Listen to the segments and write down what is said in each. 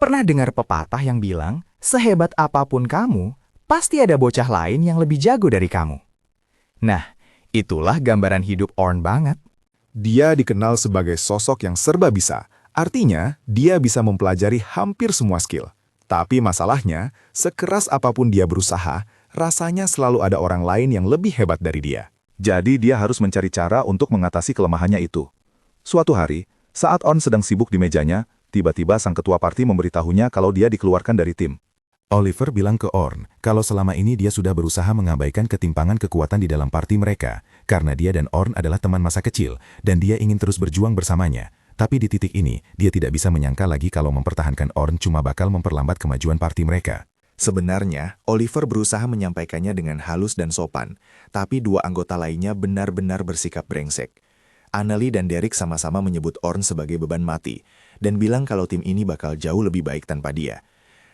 Pernah dengar pepatah yang bilang, sehebat apapun kamu, pasti ada bocah lain yang lebih jago dari kamu. Nah, itulah gambaran hidup Orn banget. Dia dikenal sebagai sosok yang serba bisa. Artinya, dia bisa mempelajari hampir semua skill. Tapi masalahnya, sekeras apapun dia berusaha, rasanya selalu ada orang lain yang lebih hebat dari dia. Jadi dia harus mencari cara untuk mengatasi kelemahannya itu. Suatu hari, saat Orn sedang sibuk di mejanya, tiba-tiba sang ketua parti memberitahunya kalau dia dikeluarkan dari tim. Oliver bilang ke Orn kalau selama ini dia sudah berusaha mengabaikan ketimpangan kekuatan di dalam parti mereka, karena dia dan Orn adalah teman masa kecil, dan dia ingin terus berjuang bersamanya. Tapi di titik ini, dia tidak bisa menyangka lagi kalau mempertahankan Orn cuma bakal memperlambat kemajuan parti mereka. Sebenarnya, Oliver berusaha menyampaikannya dengan halus dan sopan, tapi dua anggota lainnya benar-benar bersikap brengsek. Annelie dan Derek sama-sama menyebut Orn sebagai beban mati, dan bilang kalau tim ini bakal jauh lebih baik tanpa dia.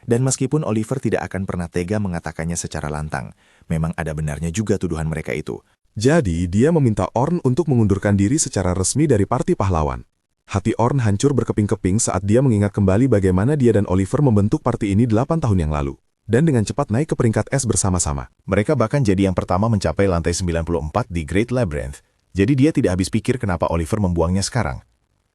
Dan meskipun Oliver tidak akan pernah tega mengatakannya secara lantang, memang ada benarnya juga tuduhan mereka itu. Jadi, dia meminta Orn untuk mengundurkan diri secara resmi dari Parti Pahlawan. Hati Orn hancur berkeping-keping saat dia mengingat kembali bagaimana dia dan Oliver membentuk parti ini 8 tahun yang lalu. Dan dengan cepat naik ke peringkat S bersama-sama. Mereka bahkan jadi yang pertama mencapai lantai 94 di Great Labyrinth. Jadi dia tidak habis pikir kenapa Oliver membuangnya sekarang.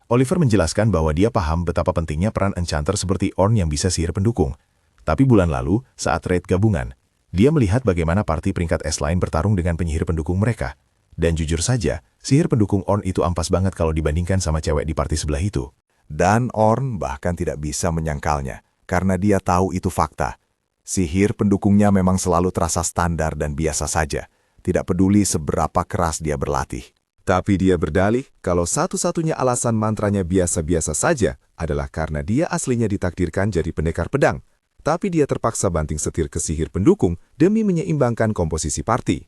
Oliver menjelaskan bahwa dia paham betapa pentingnya peran enchanter seperti Orn yang bisa sihir pendukung. Tapi bulan lalu, saat raid gabungan, dia melihat bagaimana parti peringkat S lain bertarung dengan penyihir pendukung mereka. Dan jujur saja, sihir pendukung Orn itu ampas banget kalau dibandingkan sama cewek di parti sebelah itu. Dan Orn bahkan tidak bisa menyangkalnya, karena dia tahu itu fakta. Sihir pendukungnya memang selalu terasa standar dan biasa saja, tidak peduli seberapa keras dia berlatih. Tapi dia berdalih kalau satu-satunya alasan mantranya biasa-biasa saja adalah karena dia aslinya ditakdirkan jadi pendekar pedang. Tapi dia terpaksa banting setir ke sihir pendukung demi menyeimbangkan komposisi parti.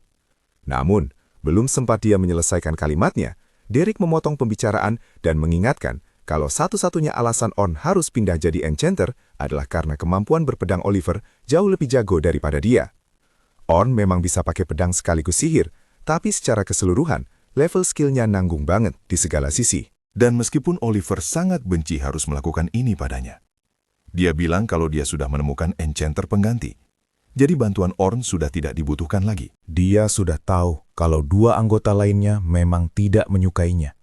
Namun, belum sempat dia menyelesaikan kalimatnya, Derek memotong pembicaraan dan mengingatkan kalau satu-satunya alasan Orn harus pindah jadi enchanter adalah karena kemampuan berpedang Oliver jauh lebih jago daripada dia. Orn memang bisa pakai pedang sekaligus sihir, tapi secara keseluruhan, level skillnya nanggung banget di segala sisi. Dan meskipun Oliver sangat benci harus melakukan ini padanya, dia bilang kalau dia sudah menemukan enchanter pengganti. Jadi bantuan Orn sudah tidak dibutuhkan lagi. Dia sudah tahu kalau dua anggota lainnya memang tidak menyukainya.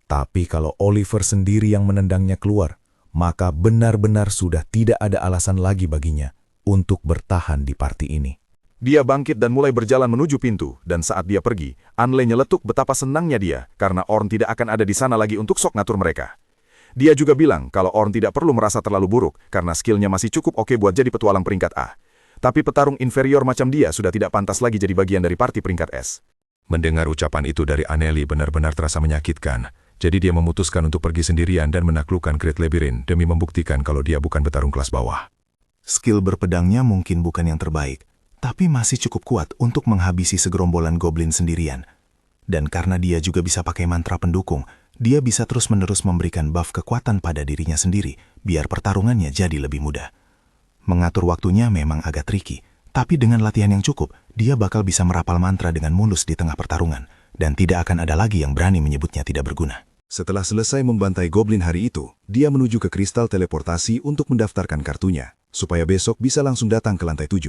Tapi kalau Oliver sendiri yang menendangnya keluar, maka benar-benar sudah tidak ada alasan lagi baginya untuk bertahan di parti ini. Dia bangkit dan mulai berjalan menuju pintu, dan saat dia pergi, Annelie nyeletuk betapa senangnya dia karena Orn tidak akan ada di sana lagi untuk sok ngatur mereka. Dia juga bilang kalau Orn tidak perlu merasa terlalu buruk karena skillnya masih cukup oke buat jadi petualang peringkat A. Tapi petarung inferior macam dia sudah tidak pantas lagi jadi bagian dari parti peringkat S. Mendengar ucapan itu dari Annelie benar-benar terasa menyakitkan. Jadi dia memutuskan untuk pergi sendirian dan menaklukkan Great Labyrinth demi membuktikan kalau dia bukan petarung kelas bawah. Skill berpedangnya mungkin bukan yang terbaik, tapi masih cukup kuat untuk menghabisi segerombolan goblin sendirian. Dan karena dia juga bisa pakai mantra pendukung, dia bisa terus-menerus memberikan buff kekuatan pada dirinya sendiri, biar pertarungannya jadi lebih mudah. Mengatur waktunya memang agak tricky, tapi dengan latihan yang cukup, dia bakal bisa merapal mantra dengan mulus di tengah pertarungan, dan tidak akan ada lagi yang berani menyebutnya tidak berguna. Setelah selesai membantai goblin hari itu, dia menuju ke kristal teleportasi untuk mendaftarkan kartunya, supaya besok bisa langsung datang ke lantai 7.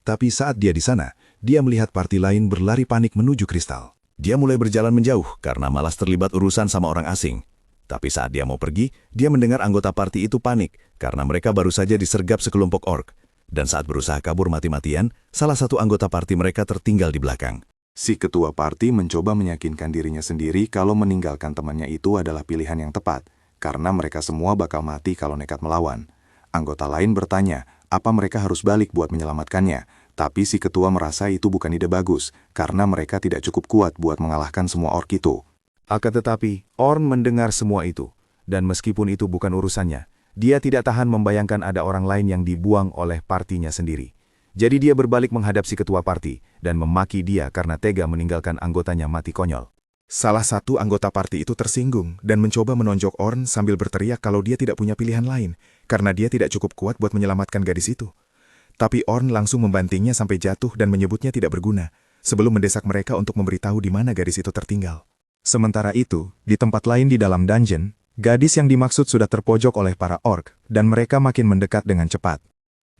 Tapi saat dia di sana, dia melihat parti lain berlari panik menuju kristal. Dia mulai berjalan menjauh karena malas terlibat urusan sama orang asing. Tapi saat dia mau pergi, dia mendengar anggota parti itu panik karena mereka baru saja disergap sekelompok orc. Dan saat berusaha kabur mati-matian, salah satu anggota parti mereka tertinggal di belakang. Si ketua parti mencoba meyakinkan dirinya sendiri kalau meninggalkan temannya itu adalah pilihan yang tepat, karena mereka semua bakal mati kalau nekat melawan. Anggota lain bertanya, apa mereka harus balik buat menyelamatkannya, tapi si ketua merasa itu bukan ide bagus, karena mereka tidak cukup kuat buat mengalahkan semua orc itu. Akan tetapi, Orn mendengar semua itu, dan meskipun itu bukan urusannya, dia tidak tahan membayangkan ada orang lain yang dibuang oleh partinya sendiri. Jadi dia berbalik menghadap si ketua parti, dan memaki dia karena tega meninggalkan anggotanya mati konyol. Salah satu anggota parti itu tersinggung, dan mencoba menonjok Orn sambil berteriak kalau dia tidak punya pilihan lain, karena dia tidak cukup kuat buat menyelamatkan gadis itu. Tapi Orn langsung membantingnya sampai jatuh dan menyebutnya tidak berguna, sebelum mendesak mereka untuk memberitahu di mana gadis itu tertinggal. Sementara itu, di tempat lain di dalam dungeon, Gadis yang dimaksud sudah terpojok oleh para orc, dan mereka makin mendekat dengan cepat.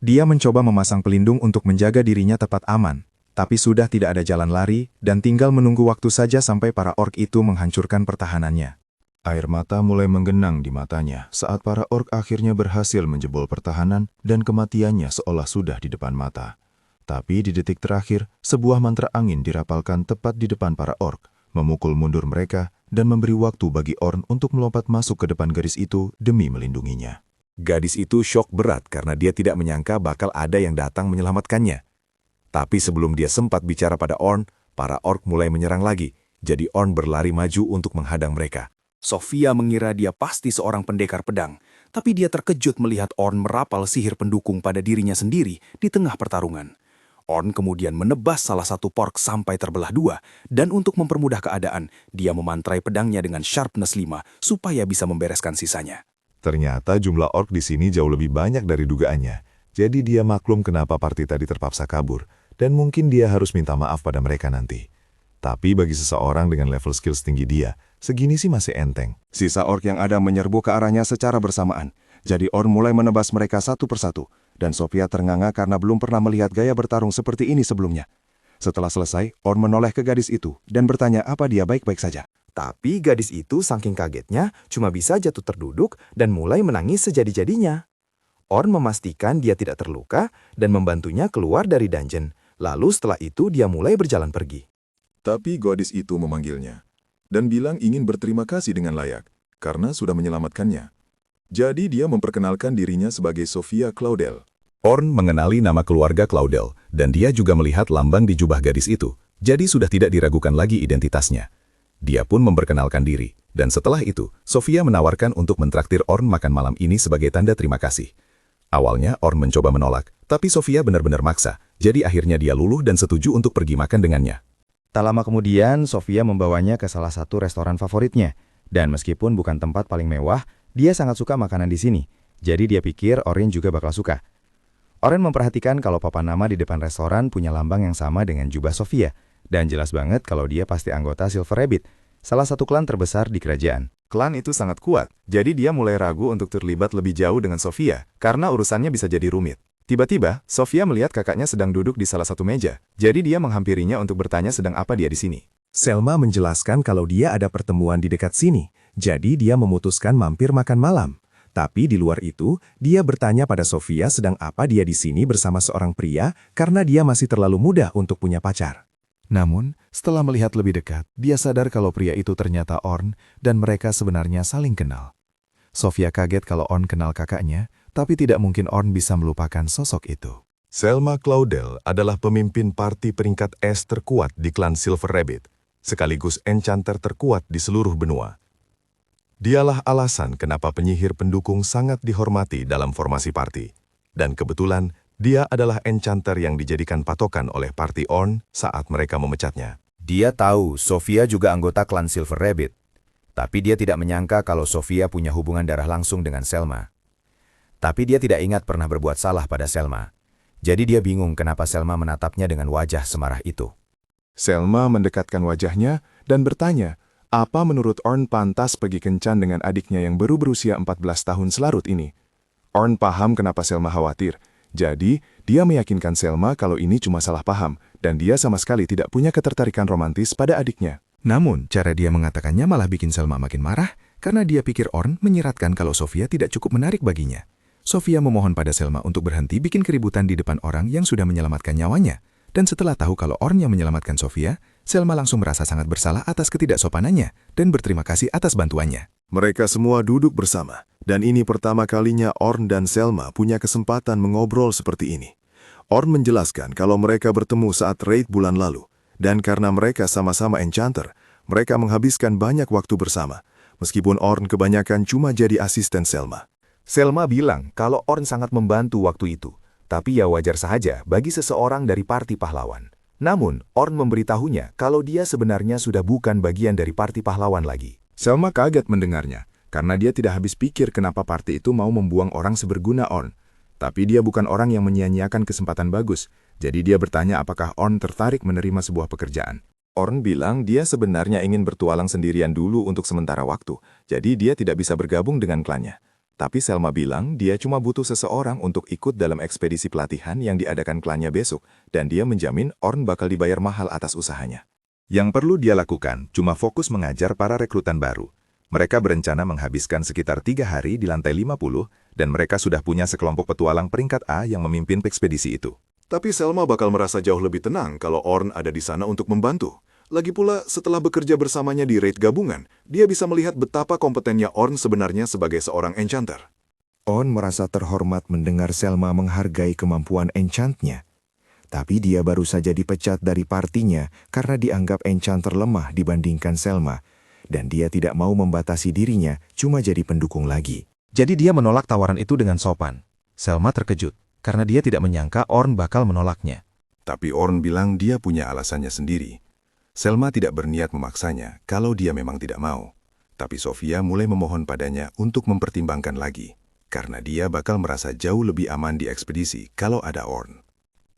Dia mencoba memasang pelindung untuk menjaga dirinya tepat aman, tapi sudah tidak ada jalan lari, dan tinggal menunggu waktu saja sampai para orc itu menghancurkan pertahanannya. Air mata mulai menggenang di matanya saat para orc akhirnya berhasil menjebol pertahanan dan kematiannya seolah sudah di depan mata. Tapi di detik terakhir, sebuah mantra angin dirapalkan tepat di depan para orc, memukul mundur mereka dan memberi waktu bagi Orn untuk melompat masuk ke depan garis itu demi melindunginya. Gadis itu syok berat karena dia tidak menyangka bakal ada yang datang menyelamatkannya. Tapi sebelum dia sempat bicara pada Orn, para orc mulai menyerang lagi, jadi Orn berlari maju untuk menghadang mereka. Sofia mengira dia pasti seorang pendekar pedang, tapi dia terkejut melihat Orn merapal sihir pendukung pada dirinya sendiri di tengah pertarungan. Orn kemudian menebas salah satu pork sampai terbelah dua, dan untuk mempermudah keadaan, dia memantrai pedangnya dengan sharpness 5 supaya bisa membereskan sisanya. Ternyata jumlah orc di sini jauh lebih banyak dari dugaannya, jadi dia maklum kenapa party tadi terpaksa kabur, dan mungkin dia harus minta maaf pada mereka nanti. Tapi bagi seseorang dengan level skill setinggi dia, segini sih masih enteng. Sisa orc yang ada menyerbu ke arahnya secara bersamaan. Jadi Orn mulai menebas mereka satu persatu. Dan Sofia ternganga karena belum pernah melihat gaya bertarung seperti ini sebelumnya. Setelah selesai, Orn menoleh ke gadis itu dan bertanya apa dia baik-baik saja. Tapi gadis itu saking kagetnya cuma bisa jatuh terduduk dan mulai menangis sejadi-jadinya. Orn memastikan dia tidak terluka dan membantunya keluar dari dungeon. Lalu setelah itu dia mulai berjalan pergi. Tapi gadis itu memanggilnya dan bilang ingin berterima kasih dengan layak karena sudah menyelamatkannya. Jadi dia memperkenalkan dirinya sebagai Sofia Claudel. Orn mengenali nama keluarga Claudel, dan dia juga melihat lambang di jubah gadis itu, jadi sudah tidak diragukan lagi identitasnya. Dia pun memperkenalkan diri, dan setelah itu, Sofia menawarkan untuk mentraktir Orn makan malam ini sebagai tanda terima kasih. Awalnya Orn mencoba menolak, tapi Sofia benar-benar maksa, jadi akhirnya dia luluh dan setuju untuk pergi makan dengannya. Tak lama kemudian, Sofia membawanya ke salah satu restoran favoritnya, dan meskipun bukan tempat paling mewah, dia sangat suka makanan di sini, jadi dia pikir Oren juga bakal suka. Oren memperhatikan kalau papan nama di depan restoran punya lambang yang sama dengan jubah Sofia, dan jelas banget kalau dia pasti anggota Silver Rabbit, salah satu klan terbesar di kerajaan. Klan itu sangat kuat, jadi dia mulai ragu untuk terlibat lebih jauh dengan Sofia, karena urusannya bisa jadi rumit. Tiba-tiba, Sofia melihat kakaknya sedang duduk di salah satu meja, jadi dia menghampirinya untuk bertanya sedang apa dia di sini. Selma menjelaskan kalau dia ada pertemuan di dekat sini, jadi dia memutuskan mampir makan malam. Tapi di luar itu, dia bertanya pada Sofia sedang apa dia di sini bersama seorang pria karena dia masih terlalu muda untuk punya pacar. Namun, setelah melihat lebih dekat, dia sadar kalau pria itu ternyata Orn dan mereka sebenarnya saling kenal. Sofia kaget kalau Orn kenal kakaknya, tapi tidak mungkin Orn bisa melupakan sosok itu. Selma Claudel adalah pemimpin parti peringkat S terkuat di klan Silver Rabbit, sekaligus enchanter terkuat di seluruh benua. Dialah alasan kenapa penyihir pendukung sangat dihormati dalam formasi parti. Dan kebetulan, dia adalah enchanter yang dijadikan patokan oleh parti Orn saat mereka memecatnya. Dia tahu Sofia juga anggota klan Silver Rabbit, tapi dia tidak menyangka kalau Sofia punya hubungan darah langsung dengan Selma. Tapi dia tidak ingat pernah berbuat salah pada Selma. Jadi dia bingung kenapa Selma menatapnya dengan wajah semarah itu. Selma mendekatkan wajahnya dan bertanya, apa menurut Orn pantas pergi kencan dengan adiknya yang baru berusia 14 tahun selarut ini? Orn paham kenapa Selma khawatir, jadi dia meyakinkan Selma kalau ini cuma salah paham dan dia sama sekali tidak punya ketertarikan romantis pada adiknya. Namun, cara dia mengatakannya malah bikin Selma makin marah karena dia pikir Orn menyiratkan kalau Sofia tidak cukup menarik baginya. Sofia memohon pada Selma untuk berhenti bikin keributan di depan orang yang sudah menyelamatkan nyawanya. Dan setelah tahu kalau Orn yang menyelamatkan Sofia, Selma langsung merasa sangat bersalah atas ketidaksopanannya dan berterima kasih atas bantuannya. Mereka semua duduk bersama, dan ini pertama kalinya Orn dan Selma punya kesempatan mengobrol seperti ini. Orn menjelaskan kalau mereka bertemu saat raid bulan lalu, dan karena mereka sama-sama enchanter, mereka menghabiskan banyak waktu bersama, meskipun Orn kebanyakan cuma jadi asisten Selma. Selma bilang kalau Orn sangat membantu waktu itu. Tapi ya wajar saja bagi seseorang dari parti pahlawan. Namun, Orn memberitahunya kalau dia sebenarnya sudah bukan bagian dari parti pahlawan lagi. Selma kaget mendengarnya, karena dia tidak habis pikir kenapa parti itu mau membuang orang seberguna Orn. Tapi dia bukan orang yang menyia-nyiakan kesempatan bagus, jadi dia bertanya apakah Orn tertarik menerima sebuah pekerjaan. Orn bilang dia sebenarnya ingin bertualang sendirian dulu untuk sementara waktu, jadi dia tidak bisa bergabung dengan klannya. Tapi Selma bilang dia cuma butuh seseorang untuk ikut dalam ekspedisi pelatihan yang diadakan klannya besok, dan dia menjamin Orn bakal dibayar mahal atas usahanya. Yang perlu dia lakukan cuma fokus mengajar para rekrutan baru. Mereka berencana menghabiskan sekitar 3 hari di lantai 50, dan mereka sudah punya sekelompok petualang peringkat A yang memimpin ekspedisi itu. Tapi Selma bakal merasa jauh lebih tenang kalau Orn ada di sana untuk membantu. Lagi pula, setelah bekerja bersamanya di raid gabungan, dia bisa melihat betapa kompetennya Orn sebenarnya sebagai seorang enchanter. Orn merasa terhormat mendengar Selma menghargai kemampuan enchantnya. Tapi dia baru saja dipecat dari partinya karena dianggap enchanter lemah dibandingkan Selma, dan dia tidak mau membatasi dirinya cuma jadi pendukung lagi. Jadi dia menolak tawaran itu dengan sopan. Selma terkejut, karena dia tidak menyangka Orn bakal menolaknya. Tapi Orn bilang dia punya alasannya sendiri. Selma tidak berniat memaksanya kalau dia memang tidak mau. Tapi Sofia mulai memohon padanya untuk mempertimbangkan lagi, karena dia bakal merasa jauh lebih aman di ekspedisi kalau ada Orn.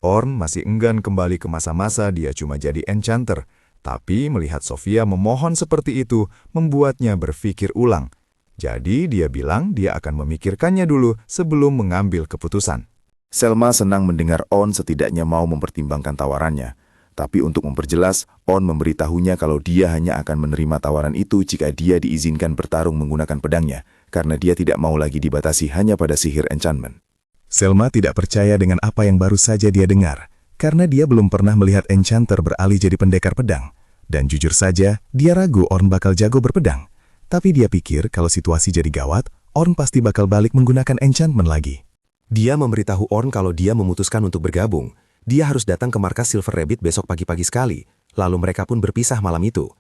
Orn masih enggan kembali ke masa-masa dia cuma jadi enchanter, tapi melihat Sofia memohon seperti itu membuatnya berpikir ulang. Jadi dia bilang dia akan memikirkannya dulu sebelum mengambil keputusan. Selma senang mendengar Orn setidaknya mau mempertimbangkan tawarannya. Tapi untuk memperjelas, Orn memberitahunya kalau dia hanya akan menerima tawaran itu jika dia diizinkan bertarung menggunakan pedangnya, karena dia tidak mau lagi dibatasi hanya pada sihir enchantment. Selma tidak percaya dengan apa yang baru saja dia dengar, karena dia belum pernah melihat enchanter beralih jadi pendekar pedang. Dan jujur saja, dia ragu Orn bakal jago berpedang. Tapi dia pikir kalau situasi jadi gawat, Orn pasti bakal balik menggunakan enchantment lagi. Dia memberitahu Orn kalau dia memutuskan untuk bergabung. Dia harus datang ke markas Silver Rabbit besok pagi-pagi sekali, lalu mereka pun berpisah malam itu.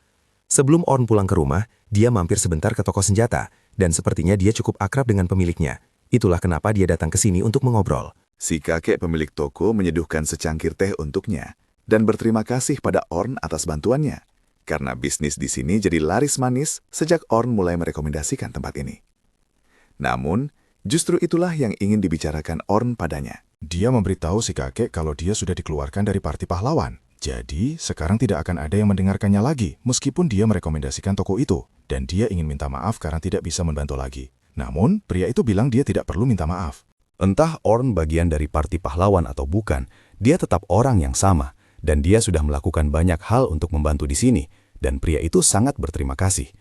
Sebelum Orn pulang ke rumah, dia mampir sebentar ke toko senjata, dan sepertinya dia cukup akrab dengan pemiliknya. Itulah kenapa dia datang ke sini untuk mengobrol. Si kakek pemilik toko menyeduhkan secangkir teh untuknya, dan berterima kasih pada Orn atas bantuannya. Karena bisnis di sini jadi laris manis sejak Orn mulai merekomendasikan tempat ini. Namun, justru itulah yang ingin dibicarakan Orn padanya. Dia memberitahu si kakek kalau dia sudah dikeluarkan dari parti pahlawan. Jadi, sekarang tidak akan ada yang mendengarkannya lagi, meskipun dia merekomendasikan toko itu. Dan dia ingin minta maaf karena tidak bisa membantu lagi. Namun, pria itu bilang dia tidak perlu minta maaf. Entah Orn bagian dari parti pahlawan atau bukan, dia tetap orang yang sama. Dan dia sudah melakukan banyak hal untuk membantu di sini. Dan pria itu sangat berterima kasih.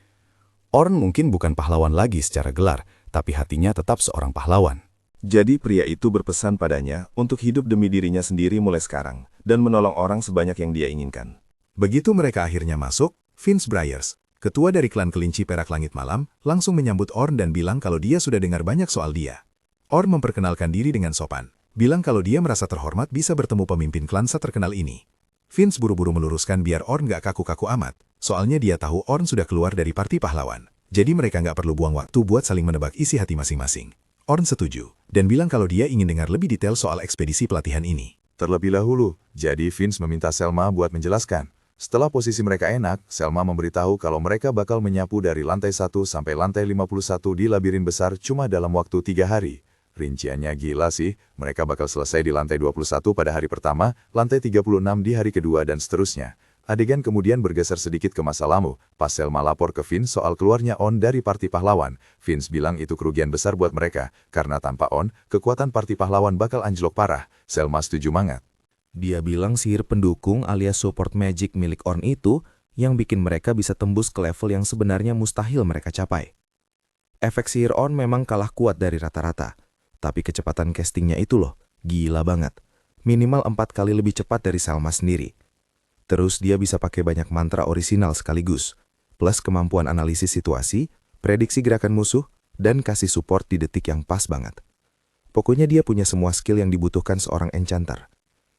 Orn mungkin bukan pahlawan lagi secara gelar, tapi hatinya tetap seorang pahlawan. Jadi pria itu berpesan padanya untuk hidup demi dirinya sendiri mulai sekarang, dan menolong orang sebanyak yang dia inginkan. Begitu mereka akhirnya masuk, Vince Briers, ketua dari klan kelinci perak langit malam, langsung menyambut Orn dan bilang kalau dia sudah dengar banyak soal dia. Orn memperkenalkan diri dengan sopan, bilang kalau dia merasa terhormat bisa bertemu pemimpin klan terkenal ini. Vince buru-buru meluruskan biar Orn gak kaku-kaku amat, soalnya dia tahu Orn sudah keluar dari parti pahlawan. Jadi mereka gak perlu buang waktu buat saling menebak isi hati masing-masing. Orn setuju, dan bilang kalau dia ingin dengar lebih detail soal ekspedisi pelatihan ini. Terlebih dahulu, jadi Vince meminta Selma buat menjelaskan. Setelah posisi mereka enak, Selma memberitahu kalau mereka bakal menyapu dari lantai 1 sampai lantai 51 di labirin besar cuma dalam waktu 3 hari. Rinciannya gila sih, mereka bakal selesai di lantai 21 pada hari pertama, lantai 36 di hari kedua dan seterusnya. Adegan kemudian bergeser sedikit ke masa lalu, pas Selma lapor ke Vince soal keluarnya On dari parti pahlawan. Vince bilang itu kerugian besar buat mereka, karena tanpa On, kekuatan parti pahlawan bakal anjlok parah. Selma setuju banget. Dia bilang sihir pendukung alias support magic milik Orn itu yang bikin mereka bisa tembus ke level yang sebenarnya mustahil mereka capai. Efek sihir Orn memang kalah kuat dari rata-rata, tapi kecepatan castingnya itu loh, gila banget. Minimal 4 kali lebih cepat dari Selma sendiri. Terus dia bisa pakai banyak mantra orisinal sekaligus, plus kemampuan analisis situasi, prediksi gerakan musuh, dan kasih support di detik yang pas banget. Pokoknya dia punya semua skill yang dibutuhkan seorang enchanter.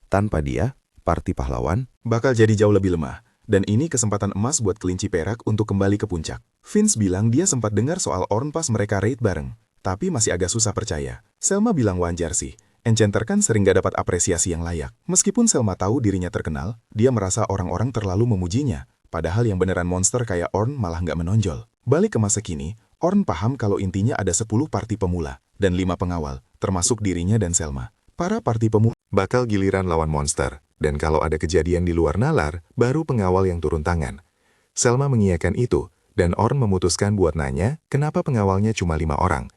Tanpa dia, parti pahlawan bakal jadi jauh lebih lemah. Dan ini kesempatan emas buat kelinci perak untuk kembali ke puncak. Vince bilang dia sempat dengar soal Orn pas mereka raid bareng, tapi masih agak susah percaya. Selma bilang wajar sih. Enchanter kan sering gak dapat apresiasi yang layak. Meskipun Selma tahu dirinya terkenal, dia merasa orang-orang terlalu memujinya. Padahal yang beneran monster kayak Orn malah gak menonjol. Balik ke masa kini, Orn paham kalau intinya ada 10 parti pemula dan 5 pengawal, termasuk dirinya dan Selma. Para parti pemula bakal giliran lawan monster, Dan kalau ada kejadian di luar nalar, baru pengawal yang turun tangan. Selma mengiyakan itu, dan Orn memutuskan buat nanya kenapa pengawalnya cuma 5 orang.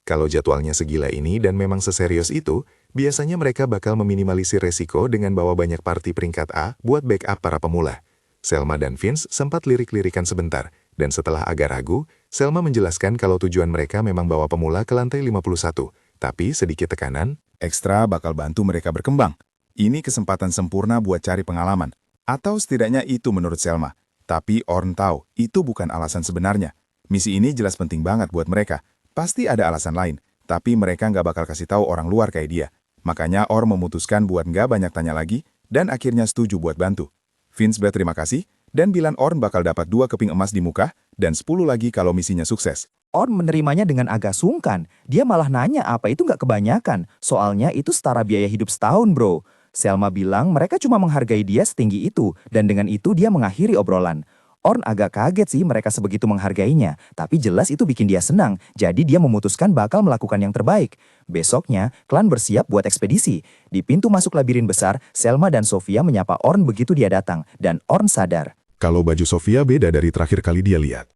Kalau jadwalnya segila ini dan memang seserius itu, biasanya mereka bakal meminimalisir resiko dengan bawa banyak party peringkat A buat backup para pemula. Selma dan Vince sempat lirik-lirikan sebentar, dan setelah agak ragu, Selma menjelaskan kalau tujuan mereka memang bawa pemula ke lantai 51, tapi sedikit tekanan. Ekstra bakal bantu mereka berkembang. Ini kesempatan sempurna buat cari pengalaman. Atau setidaknya itu menurut Selma. Tapi Orn tahu, itu bukan alasan sebenarnya. Misi ini jelas penting banget buat mereka. Pasti ada alasan lain, tapi mereka nggak bakal kasih tahu orang luar kayak dia. Makanya Orn memutuskan buat nggak banyak tanya lagi, dan akhirnya setuju buat bantu. Vince berterima kasih, dan bilang Orn bakal dapat 2 keping emas di muka, dan 10 lagi kalau misinya sukses. Orn menerimanya dengan agak sungkan. Dia malah nanya apa itu nggak kebanyakan. Soalnya itu setara biaya hidup setahun, bro. Selma bilang mereka cuma menghargai dia setinggi itu, dan dengan itu dia mengakhiri obrolan. Orn agak kaget sih mereka sebegitu menghargainya, tapi jelas itu bikin dia senang, jadi dia memutuskan bakal melakukan yang terbaik. Besoknya, klan bersiap buat ekspedisi. Di pintu masuk labirin besar, Selma dan Sofia menyapa Orn begitu dia datang, dan Orn sadar. Kalau baju Sofia beda dari terakhir kali dia lihat.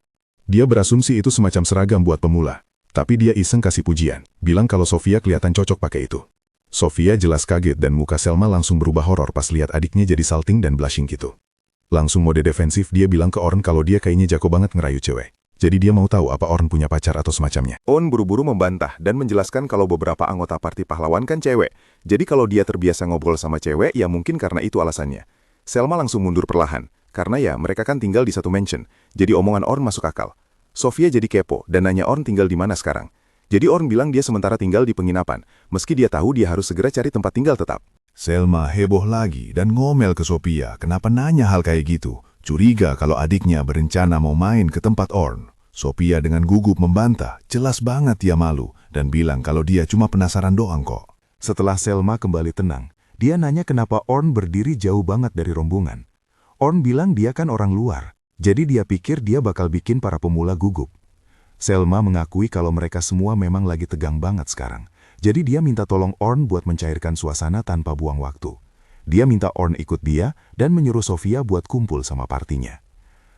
Dia berasumsi itu semacam seragam buat pemula. Tapi dia iseng kasih pujian, bilang kalau Sofia kelihatan cocok pakai itu. Sofia jelas kaget dan muka Selma langsung berubah horor pas lihat adiknya jadi salting dan blushing gitu. Langsung mode defensif dia bilang ke Orn kalau dia kayaknya jago banget ngerayu cewek. Jadi dia mau tahu apa Orn punya pacar atau semacamnya. Orn buru-buru membantah dan menjelaskan kalau beberapa anggota parti pahlawan kan cewek. Jadi kalau dia terbiasa ngobrol sama cewek, ya mungkin karena itu alasannya. Selma langsung mundur perlahan. Karena ya mereka kan tinggal di satu mansion, jadi omongan Orn masuk akal. Sofia jadi kepo dan nanya Orn tinggal di mana sekarang. Jadi Orn bilang dia sementara tinggal di penginapan, meski dia tahu dia harus segera cari tempat tinggal tetap. Selma heboh lagi dan ngomel ke Sofia kenapa nanya hal kayak gitu. Curiga kalau adiknya berencana mau main ke tempat Orn. Sofia dengan gugup membantah, jelas banget dia malu, dan bilang kalau dia cuma penasaran doang kok. Setelah Selma kembali tenang, dia nanya kenapa Orn berdiri jauh banget dari rombongan. Orn bilang dia kan orang luar, jadi dia pikir dia bakal bikin para pemula gugup. Selma mengakui kalau mereka semua memang lagi tegang banget sekarang. Jadi dia minta tolong Orn buat mencairkan suasana tanpa buang waktu. Dia minta Orn ikut dia dan menyuruh Sofia buat kumpul sama partinya.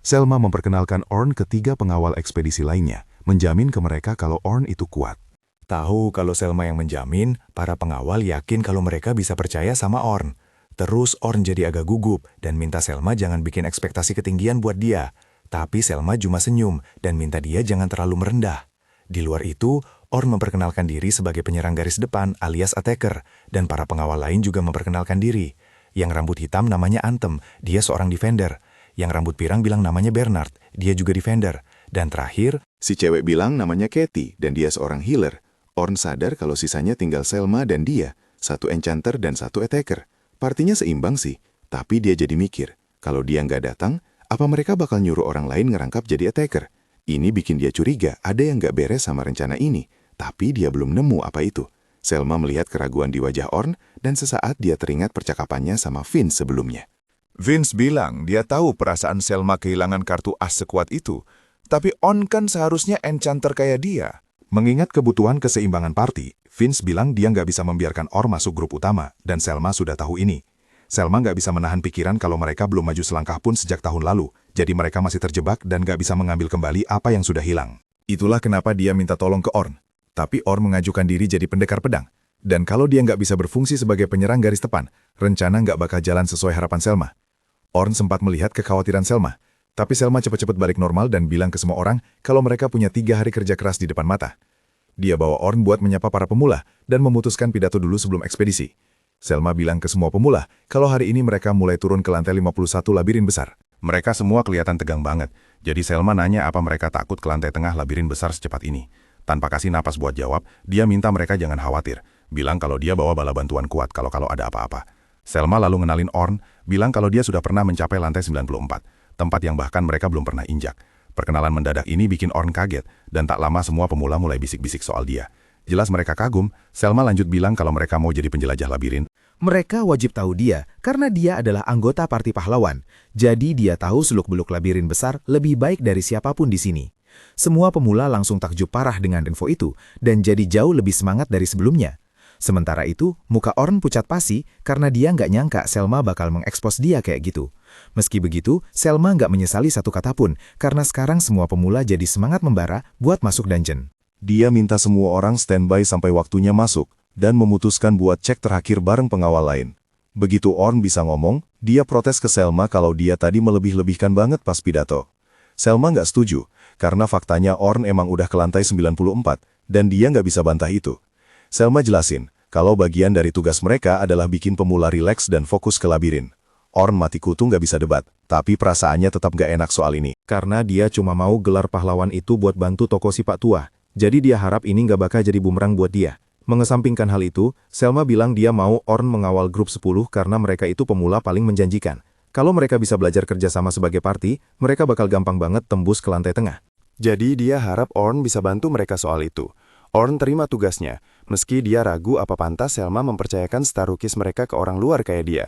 Selma memperkenalkan Orn ke 3 pengawal ekspedisi lainnya, menjamin ke mereka kalau Orn itu kuat. Tahu kalau Selma yang menjamin, para pengawal yakin kalau mereka bisa percaya sama Orn. Terus Orn jadi agak gugup dan minta Selma jangan bikin ekspektasi ketinggian buat dia. Tapi Selma cuma senyum dan minta dia jangan terlalu merendah. Di luar itu, Orn memperkenalkan diri sebagai penyerang garis depan alias attacker, dan para pengawal lain juga memperkenalkan diri. Yang rambut hitam namanya Anthem, dia seorang defender. Yang rambut pirang bilang namanya Bernard, dia juga defender. Dan terakhir, Si cewek bilang namanya Katie dan dia seorang healer. Orn sadar kalau sisanya tinggal Selma dan dia, 1 enchanter dan 1 attacker. Partinya seimbang sih, tapi dia jadi mikir, kalau dia nggak datang, apa mereka bakal nyuruh orang lain ngerangkap jadi attacker? Ini bikin dia curiga ada yang nggak beres sama rencana ini, tapi dia belum nemu apa itu. Selma melihat keraguan di wajah Orn, dan sesaat dia teringat percakapannya sama Vince sebelumnya. Vince bilang dia tahu perasaan Selma kehilangan kartu as sekuat itu, tapi Orn kan seharusnya enchanter kayak dia. Mengingat kebutuhan keseimbangan party, Vince bilang dia nggak bisa membiarkan Orn masuk grup utama, dan Selma sudah tahu ini. Selma nggak bisa menahan pikiran kalau mereka belum maju selangkah pun sejak tahun lalu, jadi mereka masih terjebak dan nggak bisa mengambil kembali apa yang sudah hilang. itulah kenapa dia minta tolong ke Orn. Tapi Orn mengajukan diri jadi pendekar pedang. Dan kalau dia nggak bisa berfungsi sebagai penyerang garis depan, rencana nggak bakal jalan sesuai harapan Selma. Orn sempat melihat kekhawatiran Selma, tapi Selma cepat-cepat balik normal dan bilang ke semua orang kalau mereka punya 3 hari kerja keras di depan mata. Dia bawa Orn buat menyapa para pemula dan memutuskan pidato dulu sebelum ekspedisi. Selma bilang ke semua pemula kalau hari ini mereka mulai turun ke lantai 51 labirin besar. Mereka semua kelihatan tegang banget, jadi Selma nanya apa mereka takut ke lantai tengah labirin besar secepat ini. Tanpa kasih napas buat jawab, dia minta mereka jangan khawatir, bilang kalau dia bawa bala bantuan kuat kalau ada apa-apa. Selma lalu ngenalin Orn, bilang kalau dia sudah pernah mencapai lantai 94, tempat yang bahkan mereka belum pernah injak. Perkenalan mendadak ini bikin Orn kaget, dan tak lama semua pemula mulai bisik-bisik soal dia. Jelas mereka kagum, Selma lanjut bilang kalau mereka mau jadi penjelajah labirin. Mereka wajib tahu dia, karena dia adalah anggota parti pahlawan. Jadi dia tahu seluk-beluk labirin besar lebih baik dari siapapun di sini. Semua pemula langsung takjub parah dengan info itu, dan jadi jauh lebih semangat dari sebelumnya. Sementara itu, muka Orn pucat pasi karena dia nggak nyangka Selma bakal mengekspos dia kayak gitu. Meski begitu, Selma nggak menyesali satu kata pun, karena sekarang semua pemula jadi semangat membara buat masuk dungeon. Dia minta semua orang standby sampai waktunya masuk, dan memutuskan buat cek terakhir bareng pengawal lain. Begitu Orn bisa ngomong, dia protes ke Selma kalau dia tadi melebih-lebihkan banget pas pidato. Selma nggak setuju, karena faktanya Orn emang udah ke lantai 94, dan dia nggak bisa bantah itu. Selma jelasin, kalau bagian dari tugas mereka adalah bikin pemula rileks dan fokus ke labirin. Orn mati kutu nggak bisa debat, tapi perasaannya tetap nggak enak soal ini. Karena dia cuma mau gelar pahlawan itu buat bantu toko si Pak Tua, jadi dia harap ini nggak bakal jadi bumerang buat dia. Mengesampingkan hal itu, Selma bilang dia mau Orn mengawal grup 10 karena mereka itu pemula paling menjanjikan. Kalau mereka bisa belajar kerjasama sebagai party, mereka bakal gampang banget tembus ke lantai tengah. Jadi dia harap Orn bisa bantu mereka soal itu. Orn terima tugasnya, meski dia ragu apa pantas Selma mempercayakan star rookies mereka ke orang luar kayak dia.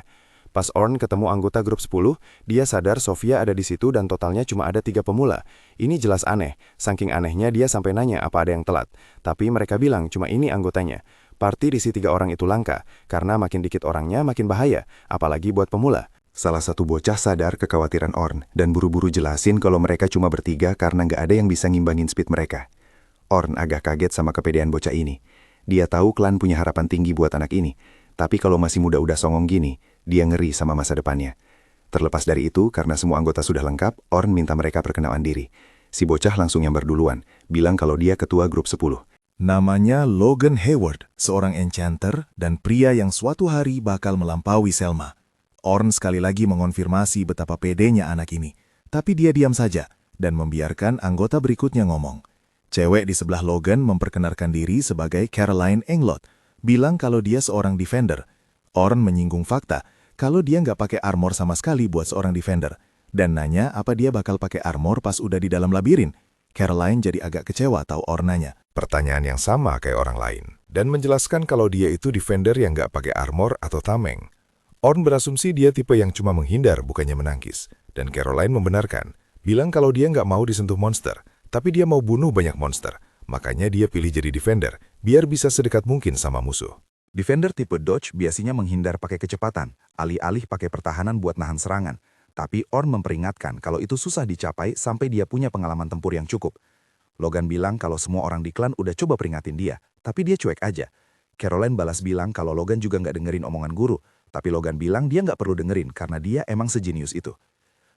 Pas Orn ketemu anggota grup 10, dia sadar Sofia ada di situ dan totalnya cuma ada 3 pemula. Ini jelas aneh, saking anehnya dia sampai nanya apa ada yang telat. Tapi mereka bilang cuma ini anggotanya. Party diisi 3 orang itu langka, karena makin dikit orangnya makin bahaya, apalagi buat pemula. Salah satu bocah sadar kekhawatiran Orn dan buru-buru jelasin kalau mereka cuma bertiga karena nggak ada yang bisa ngimbangin speed mereka. Orn agak kaget sama kepedean bocah ini. Dia tahu klan punya harapan tinggi buat anak ini, tapi kalau masih muda udah songong gini, dia ngeri sama masa depannya. Terlepas dari itu, karena semua anggota sudah lengkap, Orn minta mereka perkenalan diri. Si bocah langsung nyamber duluan, bilang kalau dia ketua grup 10. Namanya Logan Hayward, seorang enchanter dan pria yang suatu hari bakal melampaui Selma. Orn sekali lagi mengonfirmasi betapa pedenya anak ini, tapi dia diam saja dan membiarkan anggota berikutnya ngomong. Cewek di sebelah Logan memperkenalkan diri sebagai Caroline Englot, bilang kalau dia seorang defender. Orn menyinggung fakta kalau dia nggak pakai armor sama sekali buat seorang defender, dan nanya apa dia bakal pakai armor pas udah di dalam labirin. Caroline jadi agak kecewa tahu Orn nanya. Pertanyaan yang sama kayak orang lain, dan menjelaskan kalau dia itu defender yang nggak pakai armor atau tameng. Orn berasumsi dia tipe yang cuma menghindar bukannya menangkis, dan Caroline membenarkan, bilang kalau dia nggak mau disentuh monster, tapi dia mau bunuh banyak monster, makanya dia pilih jadi defender, biar bisa sedekat mungkin sama musuh. Defender tipe dodge biasanya menghindar pakai kecepatan, alih-alih pakai pertahanan buat nahan serangan. Tapi Orn memperingatkan kalau itu susah dicapai sampai dia punya pengalaman tempur yang cukup. Logan bilang kalau semua orang di klan udah coba peringatin dia, tapi dia cuek aja. Caroline balas bilang kalau Logan juga nggak dengerin omongan guru, tapi Logan bilang dia nggak perlu dengerin karena dia emang sejenius itu.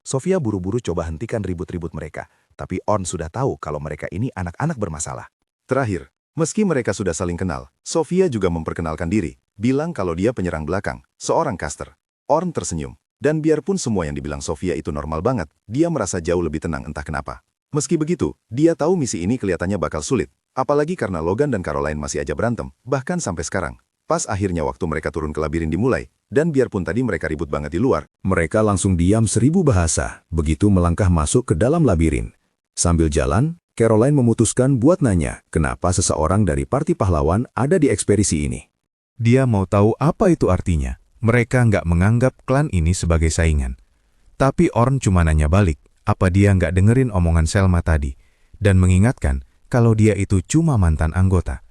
Sofia buru-buru coba hentikan ribut-ribut mereka, tapi Orn sudah tahu kalau mereka ini anak-anak bermasalah. Terakhir, meski mereka sudah saling kenal, Sofia juga memperkenalkan diri, bilang kalau dia penyerang belakang, seorang caster. Orn tersenyum, dan biarpun semua yang dibilang Sofia itu normal banget, dia merasa jauh lebih tenang entah kenapa. Meski begitu, dia tahu misi ini kelihatannya bakal sulit, apalagi karena Logan dan Caroline masih aja berantem, bahkan sampai sekarang. Pas akhirnya waktu mereka turun ke labirin dimulai, dan biarpun tadi mereka ribut banget di luar, mereka langsung diam 1000 bahasa, begitu melangkah masuk ke dalam labirin. Sambil jalan, Caroline memutuskan buat nanya kenapa seseorang dari parti pahlawan ada di ekspedisi ini. Dia mau tahu apa itu artinya. Mereka nggak menganggap klan ini sebagai saingan. Tapi Orn cuma nanya balik, apa dia nggak dengerin omongan Selma tadi, dan mengingatkan kalau dia itu cuma mantan anggota.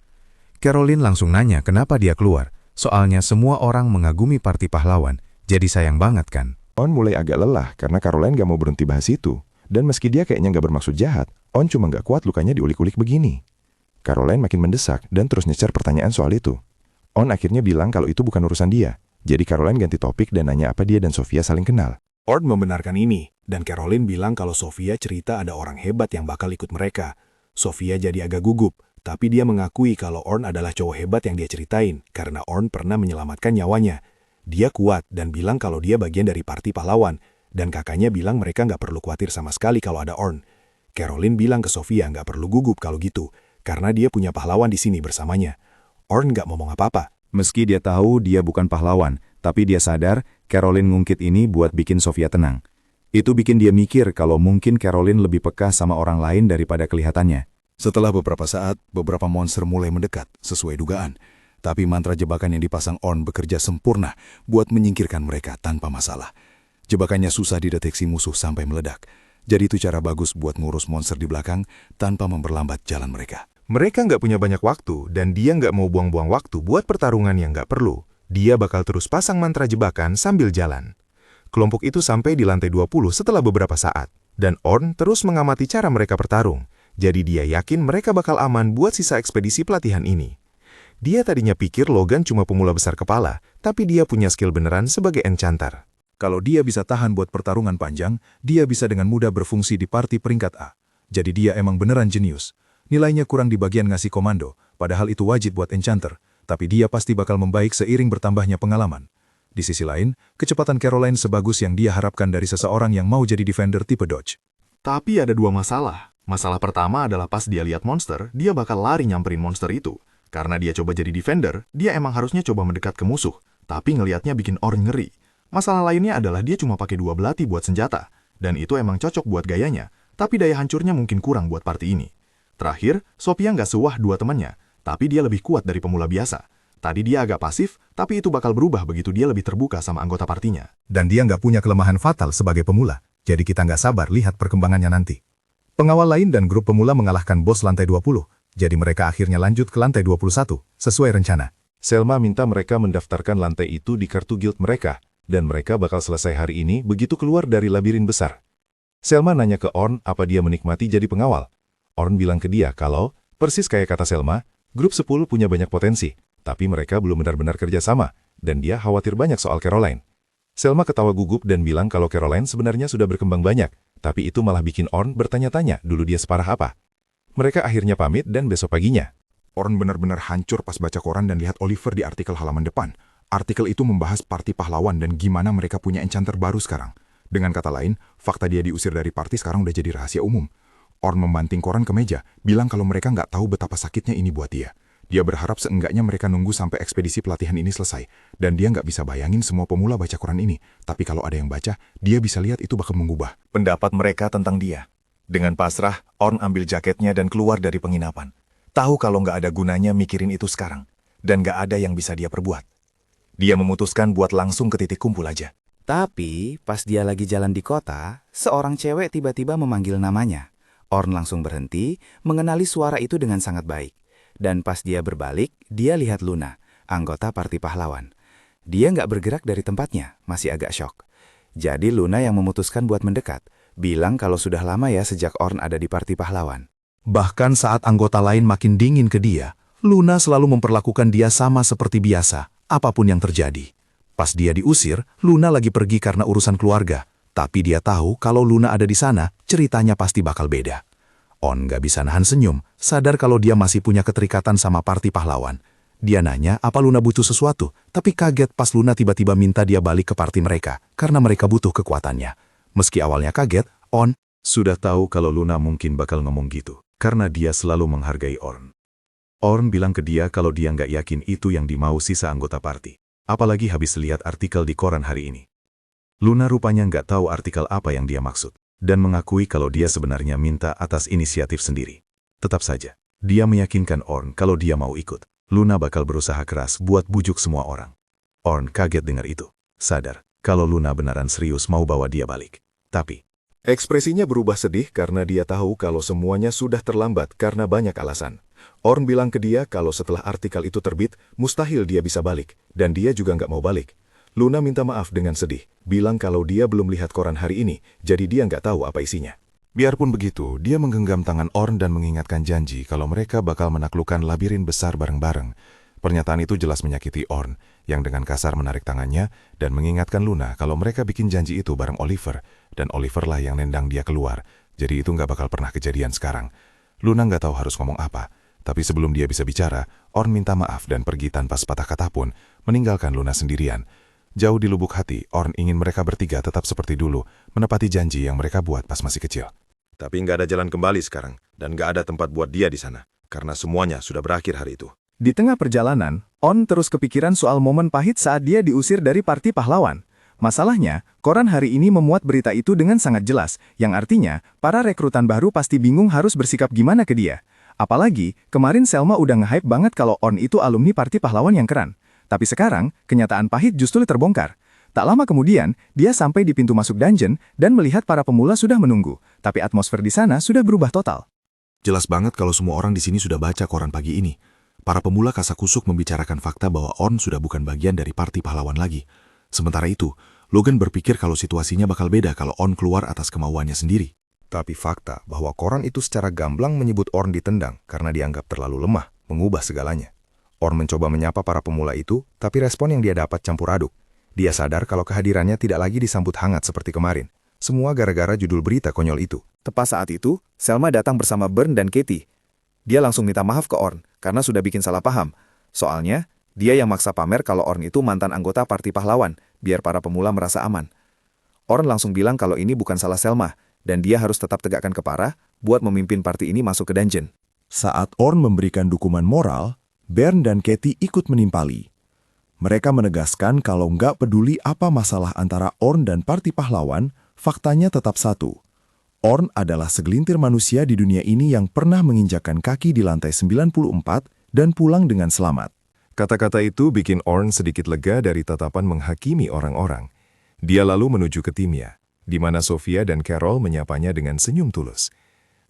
Caroline langsung nanya kenapa dia keluar, soalnya semua orang mengagumi parti pahlawan, jadi sayang banget kan. On mulai agak lelah karena Caroline gak mau berhenti bahas itu. Dan meski dia kayaknya gak bermaksud jahat, On cuma gak kuat lukanya diulik-ulik begini. Caroline makin mendesak dan terus nyecer pertanyaan soal itu. On akhirnya bilang kalau itu bukan urusan dia. Jadi Caroline ganti topik dan nanya apa dia dan Sofia saling kenal. Orn membenarkan ini, dan Caroline bilang kalau Sofia cerita ada orang hebat yang bakal ikut mereka. Sofia jadi agak gugup, tapi dia mengakui kalau Orn adalah cowok hebat yang dia ceritain, karena Orn pernah menyelamatkan nyawanya. Dia kuat dan bilang kalau dia bagian dari parti pahlawan, dan kakaknya bilang mereka nggak perlu khawatir sama sekali kalau ada Orn. Caroline bilang ke Sofia nggak perlu gugup kalau gitu, karena dia punya pahlawan di sini bersamanya. Orn nggak ngomong apa-apa. Meski dia tahu dia bukan pahlawan, tapi dia sadar Caroline ngungkit ini buat bikin Sofia tenang. Itu bikin dia mikir kalau mungkin Caroline lebih peka sama orang lain daripada kelihatannya. Setelah beberapa saat, beberapa monster mulai mendekat, sesuai dugaan. Tapi mantra jebakan yang dipasang Orn bekerja sempurna buat menyingkirkan mereka tanpa masalah. Jebakannya susah dideteksi musuh sampai meledak. Jadi itu cara bagus buat ngurus monster di belakang tanpa memperlambat jalan mereka. Mereka nggak punya banyak waktu, dan dia nggak mau buang-buang waktu buat pertarungan yang nggak perlu. Dia bakal terus pasang mantra jebakan sambil jalan. Kelompok itu sampai di lantai 20 setelah beberapa saat, dan Orn terus mengamati cara mereka bertarung. Jadi dia yakin mereka bakal aman buat sisa ekspedisi pelatihan ini. Dia tadinya pikir Logan cuma pemula besar kepala, tapi dia punya skill beneran sebagai enchanter. Kalau dia bisa tahan buat pertarungan panjang, dia bisa dengan mudah berfungsi di party peringkat A. Jadi dia emang beneran jenius. Nilainya kurang di bagian ngasih komando, padahal itu wajib buat enchanter, tapi dia pasti bakal membaik seiring bertambahnya pengalaman. Di sisi lain, kecepatan Caroline sebagus yang dia harapkan dari seseorang yang mau jadi defender tipe dodge. Tapi ada dua masalah. Masalah pertama adalah pas dia lihat monster, dia bakal lari nyamperin monster itu. Karena dia coba jadi defender, dia emang harusnya coba mendekat ke musuh, tapi ngelihatnya bikin Orn ngeri. Masalah lainnya adalah dia cuma pakai 2 belati buat senjata, dan itu emang cocok buat gayanya, tapi daya hancurnya mungkin kurang buat party ini. Terakhir, Sophia nggak sewah 2 temannya, tapi dia lebih kuat dari pemula biasa. Tadi dia agak pasif, tapi itu bakal berubah begitu dia lebih terbuka sama anggota partinya. Dan dia nggak punya kelemahan fatal sebagai pemula, jadi kita nggak sabar lihat perkembangannya nanti. Pengawal lain dan grup pemula mengalahkan bos lantai 20, jadi mereka akhirnya lanjut ke lantai 21, sesuai rencana. Selma minta mereka mendaftarkan lantai itu di kartu guild mereka, dan mereka bakal selesai hari ini begitu keluar dari labirin besar. Selma nanya ke Orn apa dia menikmati jadi pengawal. Orn bilang ke dia kalau, persis kayak kata Selma, grup 10 punya banyak potensi, tapi mereka belum benar-benar kerja sama, dan dia khawatir banyak soal Caroline. Selma ketawa gugup dan bilang kalau Caroline sebenarnya sudah berkembang banyak, tapi itu malah bikin Orn bertanya-tanya dulu dia separah apa. Mereka akhirnya pamit dan besok paginya. Orn benar-benar hancur pas baca koran dan lihat Oliver di artikel halaman depan. Artikel itu membahas party pahlawan dan gimana mereka punya enchanter baru sekarang. Dengan kata lain, fakta dia diusir dari party sekarang udah jadi rahasia umum. Orn membanting koran ke meja, bilang kalau mereka nggak tahu betapa sakitnya ini buat dia. Dia berharap seenggaknya mereka nunggu sampai ekspedisi pelatihan ini selesai, dan dia nggak bisa bayangin semua pemula baca koran ini. Tapi kalau ada yang baca, dia bisa lihat itu bakal mengubah Pendapat mereka tentang dia. Dengan pasrah, Orn ambil jaketnya dan keluar dari penginapan. Tahu kalau nggak ada gunanya mikirin itu sekarang, dan nggak ada yang bisa dia perbuat. Dia memutuskan buat langsung ke titik kumpul aja. Tapi pas dia lagi jalan di kota, seorang cewek tiba-tiba memanggil namanya. Orn langsung berhenti, mengenali suara itu dengan sangat baik. Dan pas dia berbalik, dia lihat Luna, anggota party pahlawan. Dia nggak bergerak dari tempatnya, masih agak syok. Jadi Luna yang memutuskan buat mendekat, bilang kalau sudah lama ya sejak Orn ada di party pahlawan. Bahkan saat anggota lain makin dingin ke dia, Luna selalu memperlakukan dia sama seperti biasa, apapun yang terjadi. Pas dia diusir, Luna lagi pergi karena urusan keluarga. Tapi dia tahu kalau Luna ada di sana, ceritanya pasti bakal beda. On nggak bisa nahan senyum, sadar kalau dia masih punya keterikatan sama party pahlawan. Dia nanya apa Luna butuh sesuatu, tapi kaget pas Luna tiba-tiba minta dia balik ke party mereka, karena mereka butuh kekuatannya. Meski awalnya kaget, On Sudah tahu kalau Luna mungkin bakal ngomong gitu, karena dia selalu menghargai Orn. Orn bilang ke dia kalau dia nggak yakin itu yang dimau sisa anggota party. Apalagi habis lihat artikel di koran hari ini. Luna rupanya nggak tahu artikel apa yang dia maksud, dan mengakui kalau dia sebenarnya minta atas inisiatif sendiri. Tetap saja, dia meyakinkan Orn kalau dia mau ikut. Luna bakal berusaha keras buat bujuk semua orang. Orn kaget dengar itu, sadar kalau Luna beneran serius mau bawa dia balik. Tapi, ekspresinya berubah sedih karena dia tahu kalau semuanya sudah terlambat karena banyak alasan. Orn bilang ke dia kalau setelah artikel itu terbit, mustahil dia bisa balik, dan dia juga nggak mau balik. Luna minta maaf dengan sedih, bilang kalau dia belum lihat koran hari ini, jadi dia nggak tahu apa isinya. Biarpun begitu, dia menggenggam tangan Orn dan mengingatkan janji kalau mereka bakal menaklukkan labirin besar bareng-bareng. Pernyataan itu jelas menyakiti Orn, yang dengan kasar menarik tangannya dan mengingatkan Luna kalau mereka bikin janji itu bareng Oliver, dan Oliver lah yang nendang dia keluar, jadi itu nggak bakal pernah kejadian sekarang. Luna nggak tahu harus ngomong apa, tapi sebelum dia bisa bicara, Orn minta maaf dan pergi tanpa sepatah kata pun, meninggalkan Luna sendirian. Jauh di lubuk hati, Orn ingin mereka bertiga tetap seperti dulu, menepati janji yang mereka buat pas masih kecil. Tapi nggak ada jalan kembali sekarang, dan nggak ada tempat buat dia di sana, karena semuanya sudah berakhir hari itu. Di tengah perjalanan, On terus kepikiran soal momen pahit saat dia diusir dari party pahlawan. Masalahnya, koran hari ini memuat berita itu dengan sangat jelas, yang artinya, para rekrutan baru pasti bingung harus bersikap gimana ke dia. Apalagi, kemarin Selma udah nge-hype banget kalau On itu alumni party pahlawan yang keren. Tapi sekarang, kenyataan pahit justru terbongkar. Tak lama kemudian, dia sampai di pintu masuk dungeon dan melihat para pemula sudah menunggu, tapi atmosfer di sana sudah berubah total. Jelas banget kalau semua orang di sini sudah baca koran pagi ini. Para pemula kasakusuk membicarakan fakta bahwa Orn sudah bukan bagian dari parti pahlawan lagi. Sementara itu, Logan berpikir kalau situasinya bakal beda kalau Orn keluar atas kemauannya sendiri. Tapi fakta bahwa koran itu secara gamblang menyebut Orn ditendang karena dianggap terlalu lemah, mengubah segalanya. Orn mencoba menyapa para pemula itu, tapi respon yang dia dapat campur aduk. Dia sadar kalau kehadirannya tidak lagi disambut hangat seperti kemarin. Semua gara-gara judul berita konyol itu. Tepat saat itu, Selma datang bersama Burn dan Katie. Dia langsung minta maaf ke Orn karena sudah bikin salah paham. Soalnya, dia yang maksa pamer kalau Orn itu mantan anggota parti pahlawan, biar para pemula merasa aman. Orn langsung bilang kalau ini bukan salah Selma, dan dia harus tetap tegakkan kepala buat memimpin parti ini masuk ke dungeon. Saat Orn memberikan dukungan moral, Burn dan Katie ikut menimpali. Mereka menegaskan kalau nggak peduli apa masalah antara Orn dan parti pahlawan, faktanya tetap satu. Orn adalah segelintir manusia di dunia ini yang pernah menginjakkan kaki di lantai 94 dan pulang dengan selamat. Kata-kata itu bikin Orn sedikit lega dari tatapan menghakimi orang-orang. Dia lalu menuju ke timnya, di mana Sofia dan Carol menyapanya dengan senyum tulus.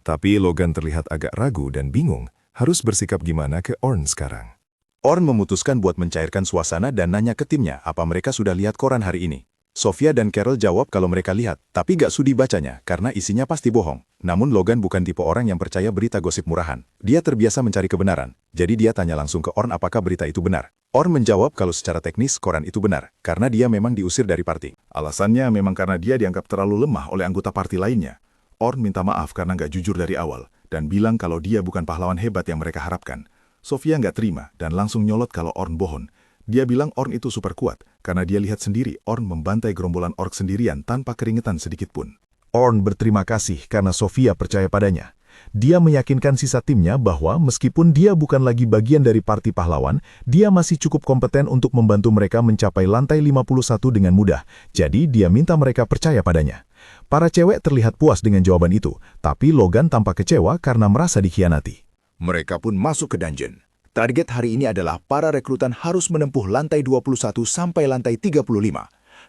Tapi Logan terlihat agak ragu dan bingung harus bersikap gimana ke Orn sekarang. Orn memutuskan buat mencairkan suasana dan nanya ke timnya apa mereka sudah lihat koran hari ini. Sofia dan Carol jawab kalau mereka lihat, tapi gak sudi bacanya karena isinya pasti bohong. Namun Logan bukan tipe orang yang percaya berita gosip murahan. Dia terbiasa mencari kebenaran, jadi dia tanya langsung ke Orn apakah berita itu benar. Orn menjawab kalau secara teknis koran itu benar, karena dia memang diusir dari parti. Alasannya memang karena dia dianggap terlalu lemah oleh anggota parti lainnya. Orn minta maaf karena gak jujur dari awal, dan bilang kalau dia bukan pahlawan hebat yang mereka harapkan. Sofia gak terima dan langsung nyolot kalau Orn bohong. Dia bilang Orn itu super kuat, karena dia lihat sendiri Orn membantai gerombolan ork sendirian tanpa keringetan sedikit pun. Orn berterima kasih karena Sofia percaya padanya. Dia meyakinkan sisa timnya bahwa meskipun dia bukan lagi bagian dari parti pahlawan, dia masih cukup kompeten untuk membantu mereka mencapai lantai 51 dengan mudah. Jadi dia minta mereka percaya padanya. Para cewek terlihat puas dengan jawaban itu, tapi Logan tampak kecewa karena merasa dikhianati. Mereka pun masuk ke dungeon. Target hari ini adalah para rekrutan harus menempuh lantai 21 sampai lantai 35.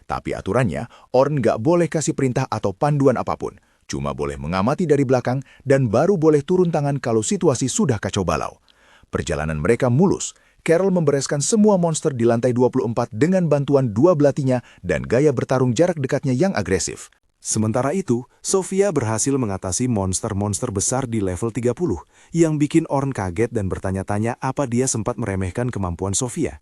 Tapi aturannya, Orn nggak boleh kasih perintah atau panduan apapun. Cuma boleh mengamati dari belakang dan baru boleh turun tangan kalau situasi sudah kacau balau. Perjalanan mereka mulus. Carol membereskan semua monster di lantai 24 dengan bantuan dua belatinya dan gaya bertarung jarak dekatnya yang agresif. Sementara itu, Sofia berhasil mengatasi monster-monster besar di level 30, yang bikin Orn kaget dan bertanya-tanya apa dia sempat meremehkan kemampuan Sofia.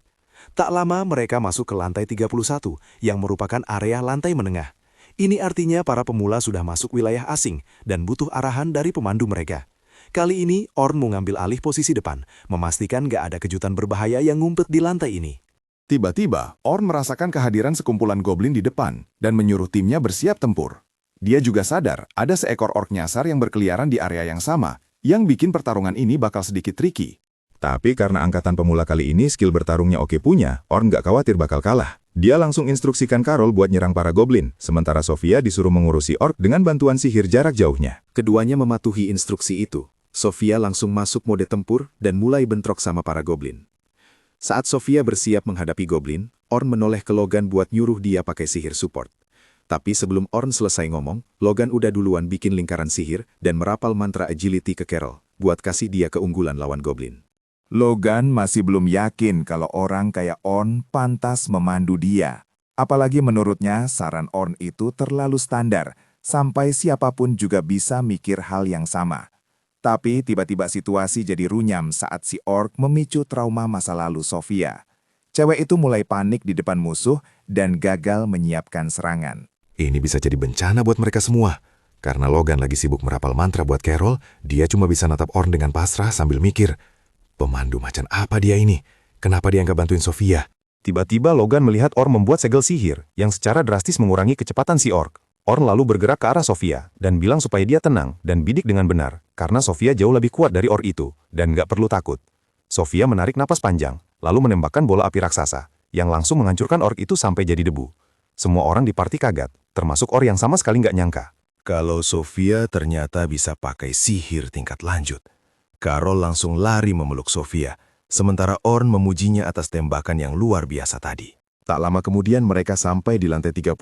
Tak lama mereka masuk ke lantai 31, yang merupakan area lantai menengah. Ini artinya para pemula sudah masuk wilayah asing dan butuh arahan dari pemandu mereka. Kali ini, Orn mengambil alih posisi depan, memastikan gak ada kejutan berbahaya yang ngumpet di lantai ini. Tiba-tiba, Orn merasakan kehadiran sekumpulan goblin di depan dan menyuruh timnya bersiap tempur. Dia juga sadar ada seekor ork nyasar yang berkeliaran di area yang sama, yang bikin pertarungan ini bakal sedikit tricky. Tapi karena angkatan pemula kali ini skill bertarungnya oke punya, Orn gak khawatir bakal kalah. Dia langsung instruksikan Carol buat nyerang para goblin, sementara Sofia disuruh mengurusi ork dengan bantuan sihir jarak jauhnya. Keduanya mematuhi instruksi itu. Sofia langsung masuk mode tempur dan mulai bentrok sama para goblin. Saat Sofia bersiap menghadapi goblin, Orn menoleh ke Logan buat nyuruh dia pakai sihir support. Tapi sebelum Orn selesai ngomong, Logan udah duluan bikin lingkaran sihir dan merapal mantra agility ke Carol, buat kasih dia keunggulan lawan goblin. Logan masih belum yakin kalau orang kayak Orn pantas memandu dia. Apalagi menurutnya saran Orn itu terlalu standar, sampai siapapun juga bisa mikir hal yang sama. Tapi tiba-tiba situasi jadi runyam saat si ork memicu trauma masa lalu Sofia. Cewek itu mulai panik di depan musuh dan gagal menyiapkan serangan. Ini bisa jadi bencana buat mereka semua. Karena Logan lagi sibuk merapal mantra buat Carol, dia cuma bisa natap Orn dengan pasrah sambil mikir, pemandu macan apa dia ini? Kenapa dia nggak bantuin Sofia? Tiba-tiba Logan melihat Orn membuat segel sihir yang secara drastis mengurangi kecepatan si ork. Orn lalu bergerak ke arah Sofia dan bilang supaya dia tenang dan bidik dengan benar, karena Sofia jauh lebih kuat dari ork itu dan nggak perlu takut. Sofia menarik napas panjang, lalu menembakkan bola api raksasa, yang langsung menghancurkan ork itu sampai jadi debu. Semua orang di party kaget, termasuk ork yang sama sekali nggak nyangka kalau Sofia ternyata bisa pakai sihir tingkat lanjut. Carol langsung lari memeluk Sofia, sementara Orn memujinya atas tembakan yang luar biasa tadi. Tak lama kemudian mereka sampai di lantai 35,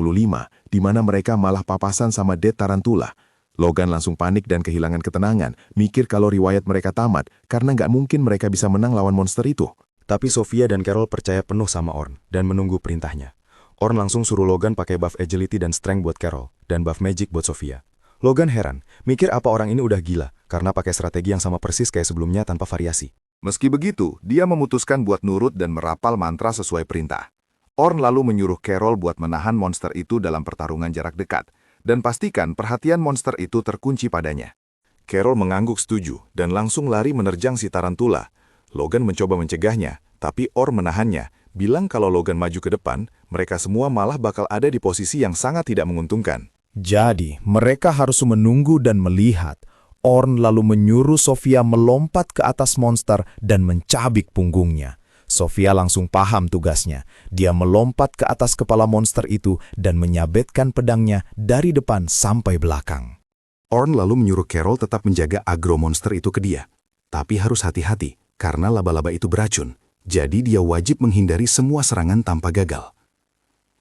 di mana mereka malah papasan sama Det Tarantula. Logan langsung panik dan kehilangan ketenangan, mikir kalau riwayat mereka tamat karena nggak mungkin mereka bisa menang lawan monster itu. Tapi Sophia dan Carol percaya penuh sama Orn dan menunggu perintahnya. Orn langsung suruh Logan pakai buff agility dan strength buat Carol, dan buff magic buat Sophia. Logan heran, mikir apa orang ini udah gila, karena pakai strategi yang sama persis kayak sebelumnya tanpa variasi. Meski begitu, dia memutuskan buat nurut dan merapal mantra sesuai perintah. Orn lalu menyuruh Carol buat menahan monster itu dalam pertarungan jarak dekat, dan pastikan perhatian monster itu terkunci padanya. Carol mengangguk setuju dan langsung lari menerjang si tarantula. Logan mencoba mencegahnya, tapi Orn menahannya, bilang kalau Logan maju ke depan, mereka semua malah bakal ada di posisi yang sangat tidak menguntungkan. Jadi, mereka harus menunggu dan melihat. Orn lalu menyuruh Sophia melompat ke atas monster dan mencabik punggungnya. Sophia langsung paham tugasnya. Dia melompat ke atas kepala monster itu dan menyabetkan pedangnya dari depan sampai belakang. Orn lalu menyuruh Carol tetap menjaga agro monster itu ke dia. Tapi harus hati-hati, karena laba-laba itu beracun. Jadi dia wajib menghindari semua serangan tanpa gagal.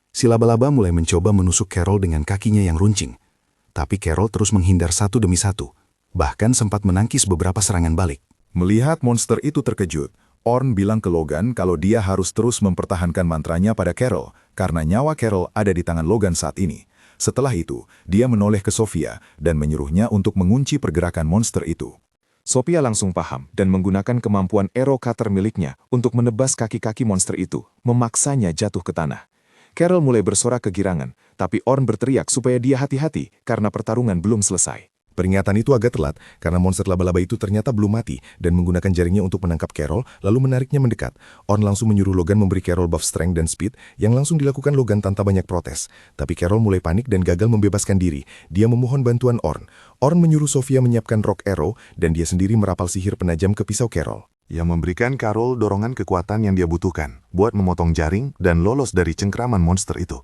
Si laba-laba mulai mencoba menusuk Carol dengan kakinya yang runcing. Tapi Carol terus menghindar satu demi satu. Bahkan sempat menangkis beberapa serangan balik. Melihat monster itu terkejut, Orn bilang ke Logan kalau dia harus terus mempertahankan mantranya pada Carol, karena nyawa Carol ada di tangan Logan saat ini. Setelah itu, dia menoleh ke Sophia dan menyuruhnya untuk mengunci pergerakan monster itu. Sophia langsung paham dan menggunakan kemampuan arrow cutter miliknya untuk menebas kaki-kaki monster itu, memaksanya jatuh ke tanah. Carol mulai bersorak kegirangan, tapi Orn berteriak supaya dia hati-hati karena pertarungan belum selesai. Peringatan itu agak telat karena monster laba-laba itu ternyata belum mati dan menggunakan jaringnya untuk menangkap Carol lalu menariknya mendekat. Orn langsung menyuruh Logan memberi Carol buff strength dan speed yang langsung dilakukan Logan tanpa banyak protes. Tapi Carol mulai panik dan gagal membebaskan diri. Dia memohon bantuan Orn. Orn menyuruh Sophia menyiapkan rock arrow dan dia sendiri merapal sihir penajam ke pisau Carol. Yang memberikan Carol dorongan kekuatan yang dia butuhkan buat memotong jaring dan lolos dari cengkraman monster itu.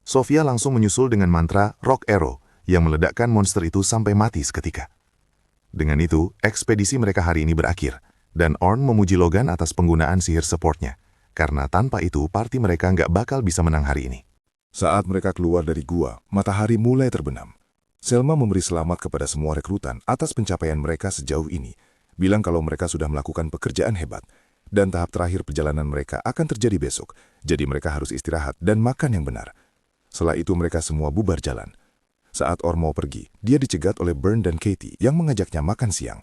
Sophia langsung menyusul dengan mantra rock arrow yang meledakkan monster itu sampai mati seketika. Dengan itu, ekspedisi mereka hari ini berakhir, dan Orn memuji Logan atas penggunaan sihir supportnya, karena tanpa itu party mereka nggak bakal bisa menang hari ini. Saat mereka keluar dari gua, matahari mulai terbenam. Selma memberi selamat kepada semua rekrutan atas pencapaian mereka sejauh ini, bilang kalau mereka sudah melakukan pekerjaan hebat, dan tahap terakhir perjalanan mereka akan terjadi besok, jadi mereka harus istirahat dan makan yang benar. Setelah itu mereka semua bubar jalan. Saat Orn mau pergi, dia dicegat oleh Burn dan Katie yang mengajaknya makan siang.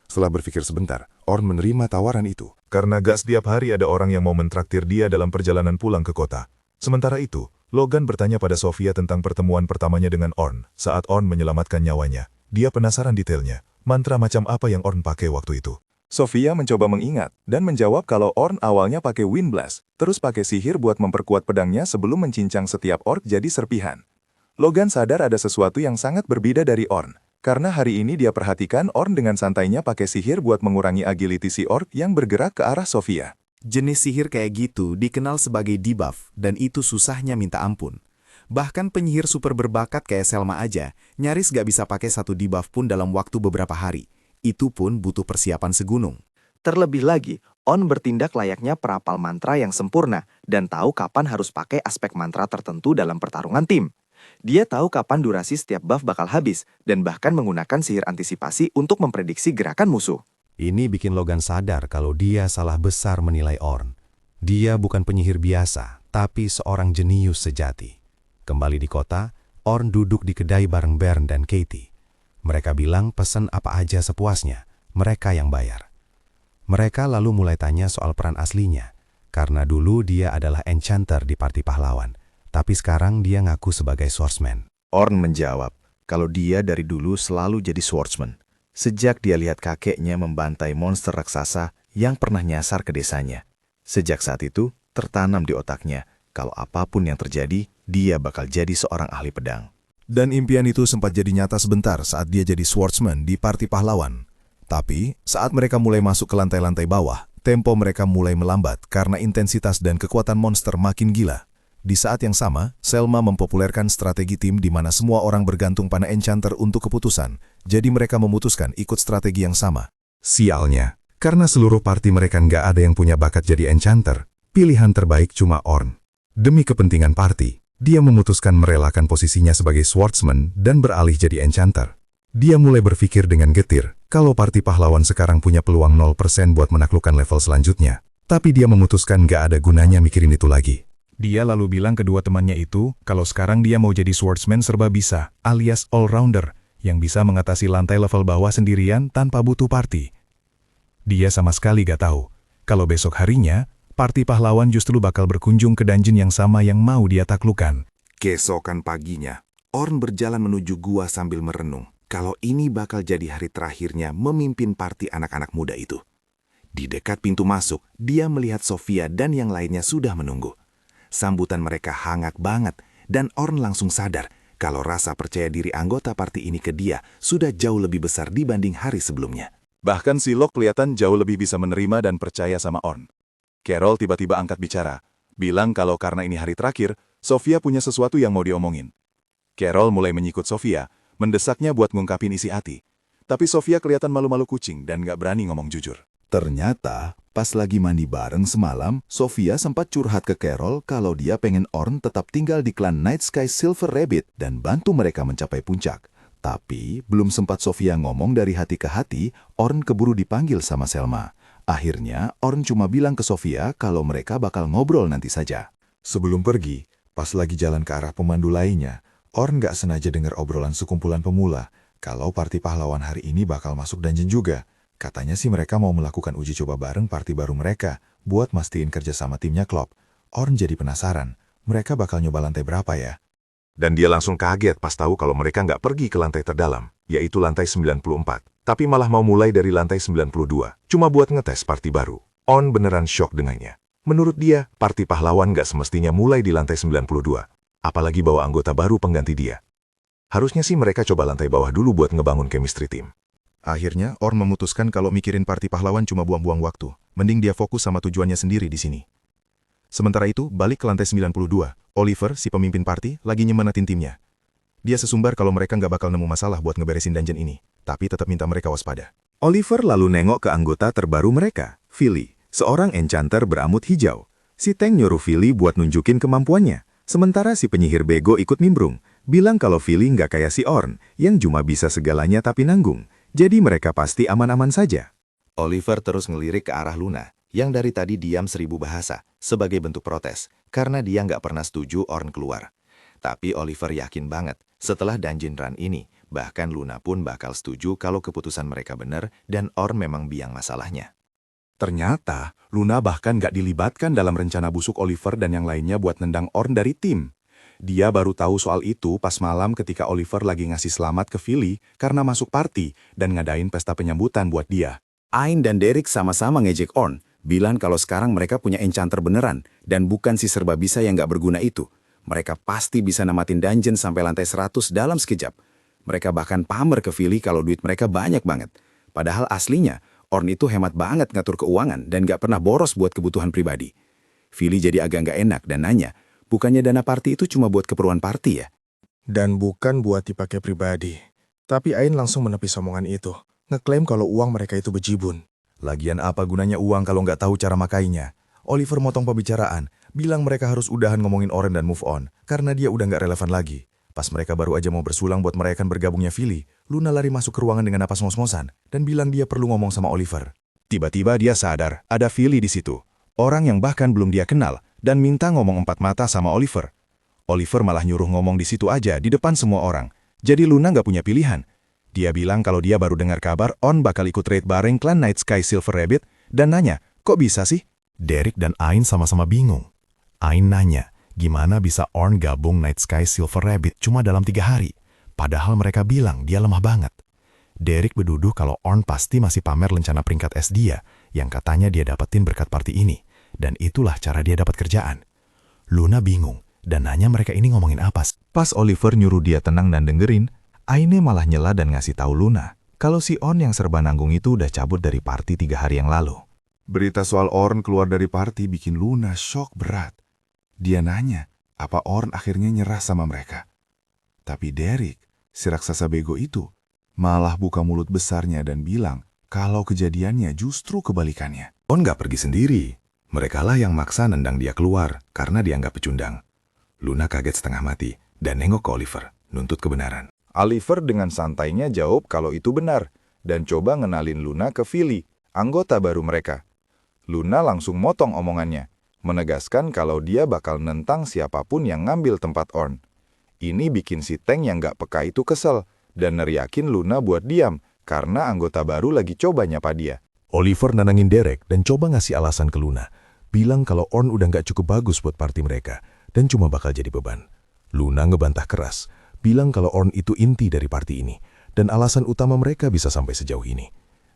Setelah berpikir sebentar, Orn menerima tawaran itu. Karena gak setiap hari ada orang yang mau mentraktir dia dalam perjalanan pulang ke kota. Sementara itu, Logan bertanya pada Sophia tentang pertemuan pertamanya dengan Orn saat Orn menyelamatkan nyawanya. Dia penasaran detailnya, mantra macam apa yang Orn pakai waktu itu. Sophia mencoba mengingat dan menjawab kalau Orn awalnya pakai Wind Blast, terus pakai sihir buat memperkuat pedangnya sebelum mencincang setiap orc jadi serpihan. Logan sadar ada sesuatu yang sangat berbeda dari Orn, karena hari ini dia perhatikan Orn dengan santainya pakai sihir buat mengurangi agility si orc yang bergerak ke arah Sophia. Jenis sihir kayak gitu dikenal sebagai debuff, dan itu susahnya minta ampun. Bahkan penyihir super berbakat kayak Selma aja, nyaris gak bisa pakai satu debuff pun dalam waktu beberapa hari. Itu pun butuh persiapan segunung. Terlebih lagi, Orn bertindak layaknya perapal mantra yang sempurna, dan tahu kapan harus pakai aspek mantra tertentu dalam pertarungan tim. Dia tahu kapan durasi setiap buff bakal habis, dan bahkan menggunakan sihir antisipasi untuk memprediksi gerakan musuh. Ini bikin Logan sadar kalau dia salah besar menilai Orn. Dia bukan penyihir biasa, tapi seorang jenius sejati. Kembali di kota, Orn duduk di kedai bareng Bern dan Katie. Mereka bilang pesen apa aja sepuasnya, mereka yang bayar. Mereka lalu mulai tanya soal peran aslinya, karena dulu dia adalah enchanter di parti pahlawan. Tapi sekarang dia ngaku sebagai swordsman. Orn menjawab kalau dia dari dulu selalu jadi swordsman. Sejak dia lihat kakeknya membantai monster raksasa yang pernah nyasar ke desanya. Sejak saat itu, tertanam di otaknya kalau apapun yang terjadi, dia bakal jadi seorang ahli pedang. Dan impian itu sempat jadi nyata sebentar saat dia jadi swordsman di parti pahlawan. Tapi, saat mereka mulai masuk ke lantai-lantai bawah, tempo mereka mulai melambat karena intensitas dan kekuatan monster makin gila. Di saat yang sama, Selma mempopulerkan strategi tim di mana semua orang bergantung pada enchanter untuk keputusan, jadi mereka memutuskan ikut strategi yang sama. Sialnya, karena seluruh parti mereka nggak ada yang punya bakat jadi enchanter, pilihan terbaik cuma Orn. Demi kepentingan parti, Dia memutuskan merelakan posisinya sebagai swordsman dan beralih jadi enchanter. Dia mulai berpikir dengan getir, kalau parti pahlawan sekarang punya peluang 0% buat menaklukkan level selanjutnya. Tapi dia memutuskan gak ada gunanya mikirin itu lagi. Dia lalu bilang ke dua temannya itu, kalau sekarang dia mau jadi swordsman serba bisa, alias all-rounder, yang bisa mengatasi lantai level bawah sendirian tanpa butuh party. Dia sama sekali gak tahu, kalau besok harinya, parti pahlawan justru bakal berkunjung ke dungeon yang sama yang mau dia taklukkan. Keesokan paginya, Orn berjalan menuju gua sambil merenung. Kalau ini bakal jadi hari terakhirnya memimpin parti anak-anak muda itu. Di dekat pintu masuk, dia melihat Sofia dan yang lainnya sudah menunggu. Sambutan mereka hangat banget, dan Orn langsung sadar kalau rasa percaya diri anggota parti ini ke dia sudah jauh lebih besar dibanding hari sebelumnya. Bahkan si Locke kelihatan jauh lebih bisa menerima dan percaya sama Orn. Carol tiba-tiba angkat bicara, bilang kalau karena ini hari terakhir, Sofia punya sesuatu yang mau diomongin. Carol mulai menyikut Sofia, mendesaknya buat ngungkapin isi hati. Tapi Sofia kelihatan malu-malu kucing dan gak berani ngomong jujur. Ternyata, pas lagi mandi bareng semalam, Sofia sempat curhat ke Carol kalau dia pengen Orn tetap tinggal di klan Night Sky Silver Rabbit dan bantu mereka mencapai puncak. Tapi, belum sempat Sofia ngomong dari hati ke hati, Orn keburu dipanggil sama Selma. Akhirnya, Orn cuma bilang ke Sofia kalau mereka bakal ngobrol nanti saja. Sebelum pergi, pas lagi jalan ke arah pemandu lainnya, Orn gak sengaja dengar obrolan sekumpulan pemula kalau parti pahlawan hari ini bakal masuk dungeon juga. Katanya sih mereka mau melakukan uji coba bareng parti baru mereka buat mastiin kerja sama timnya klub. Orn jadi penasaran, mereka bakal nyoba lantai berapa ya? Dan dia langsung kaget pas tahu kalau mereka nggak pergi ke lantai terdalam, yaitu lantai 94. Tapi malah mau mulai dari lantai 92, cuma buat ngetes parti baru. Orn beneran shock dengannya. Menurut dia, parti pahlawan nggak semestinya mulai di lantai 92. Apalagi bawa anggota baru pengganti dia. Harusnya sih mereka coba lantai bawah dulu buat ngebangun chemistry team. Akhirnya, Orn memutuskan kalau mikirin parti pahlawan cuma buang-buang waktu. Mending dia fokus sama tujuannya sendiri di sini. Sementara itu, balik ke lantai 92. Oliver, si pemimpin parti, lagi nyemangatin timnya. Dia sesumbar kalau mereka nggak bakal nemu masalah buat ngeberesin dungeon ini, tapi tetap minta mereka waspada. Oliver lalu nengok ke anggota terbaru mereka, Philly, seorang enchanter beramut hijau. Si Tank nyuruh Philly buat nunjukin kemampuannya. Sementara si penyihir bego ikut nimbrung, bilang kalau Philly nggak kayak si Orn, yang cuma bisa segalanya tapi nanggung. Jadi mereka pasti aman-aman saja. Oliver terus ngelirik ke arah Luna, yang dari tadi diam 1000 bahasa, sebagai bentuk protes, karena dia nggak pernah setuju Orn keluar. Tapi Oliver yakin banget, setelah dungeon run ini, bahkan Luna pun bakal setuju kalau keputusan mereka benar dan Orn memang biang masalahnya. Ternyata, Luna bahkan nggak dilibatkan dalam rencana busuk Oliver dan yang lainnya buat nendang Orn dari tim. Dia baru tahu soal itu pas malam ketika Oliver lagi ngasih selamat ke Philly karena masuk party dan ngadain pesta penyambutan buat dia. Ain dan Derek sama-sama ngejek Orn, bilang kalau sekarang mereka punya enchanter beneran dan bukan si serba bisa yang nggak berguna itu. Mereka pasti bisa namatin dungeon sampai lantai 100 dalam sekejap. Mereka bahkan pamer ke Philly kalau duit mereka banyak banget. Padahal aslinya, Orn itu hemat banget ngatur keuangan dan nggak pernah boros buat kebutuhan pribadi. Philly jadi agak nggak enak dan nanya, bukannya dana party itu cuma buat keperluan party ya? Dan bukan buat dipakai pribadi. Tapi Ain langsung menepis omongan itu, ngeklaim kalau uang mereka itu bejibun. Lagian apa gunanya uang kalau nggak tahu cara makainya? Oliver motong pembicaraan, bilang mereka harus udahan ngomongin Orn dan move on, karena dia udah nggak relevan lagi. Pas mereka baru aja mau bersulang buat merayakan bergabungnya Philly, Luna lari masuk ke ruangan dengan napas ngos-ngosan dan bilang dia perlu ngomong sama Oliver. Tiba-tiba dia sadar ada Philly di situ, orang yang bahkan belum dia kenal, dan minta ngomong empat mata sama Oliver. Oliver malah nyuruh ngomong di situ aja di depan semua orang. Jadi Luna nggak punya pilihan. Dia bilang kalau dia baru dengar kabar Orn bakal ikut raid bareng klan Night Sky Silver Rabbit dan nanya, kok bisa sih? Derek dan Ain sama-sama bingung. Ain nanya, gimana bisa Orn gabung Night Sky Silver Rabbit cuma dalam 3 hari? Padahal mereka bilang dia lemah banget. Derek berduduh kalau Orn pasti masih pamer lencana peringkat S dia, yang katanya dia dapetin berkat party ini. Dan itulah cara dia dapat kerjaan. Luna bingung, dan nanya mereka ini ngomongin apa. Pas Oliver nyuruh dia tenang dan dengerin, Aine malah nyela dan ngasih tahu Luna kalau si Orn yang serba nanggung itu udah cabut dari party 3 hari yang lalu. Berita soal Orn keluar dari party bikin Luna shock berat. Dia nanya, apa Orn akhirnya nyerah sama mereka? Tapi Derek, si raksasa bego itu, malah buka mulut besarnya dan bilang kalau kejadiannya justru kebalikannya. Orn gak pergi sendiri. Merekalah yang maksa nendang dia keluar karena dianggap pecundang. Luna kaget setengah mati dan nengok ke Oliver, nuntut kebenaran. Oliver dengan santainya jawab kalau itu benar, dan coba ngenalin Luna ke Philly, anggota baru mereka. Luna langsung motong omongannya, menegaskan kalau dia bakal nentang siapapun yang ngambil tempat Orn. Ini bikin si Tank yang gak peka itu kesel, dan neriakin Luna buat diam, karena anggota baru lagi coba nyapa dia. Oliver nenangin Derek dan coba ngasih alasan ke Luna. Bilang kalau Orn udah gak cukup bagus buat party mereka, dan cuma bakal jadi beban. Luna ngebantah keras, bilang kalau Orn itu inti dari party ini, dan alasan utama mereka bisa sampai sejauh ini.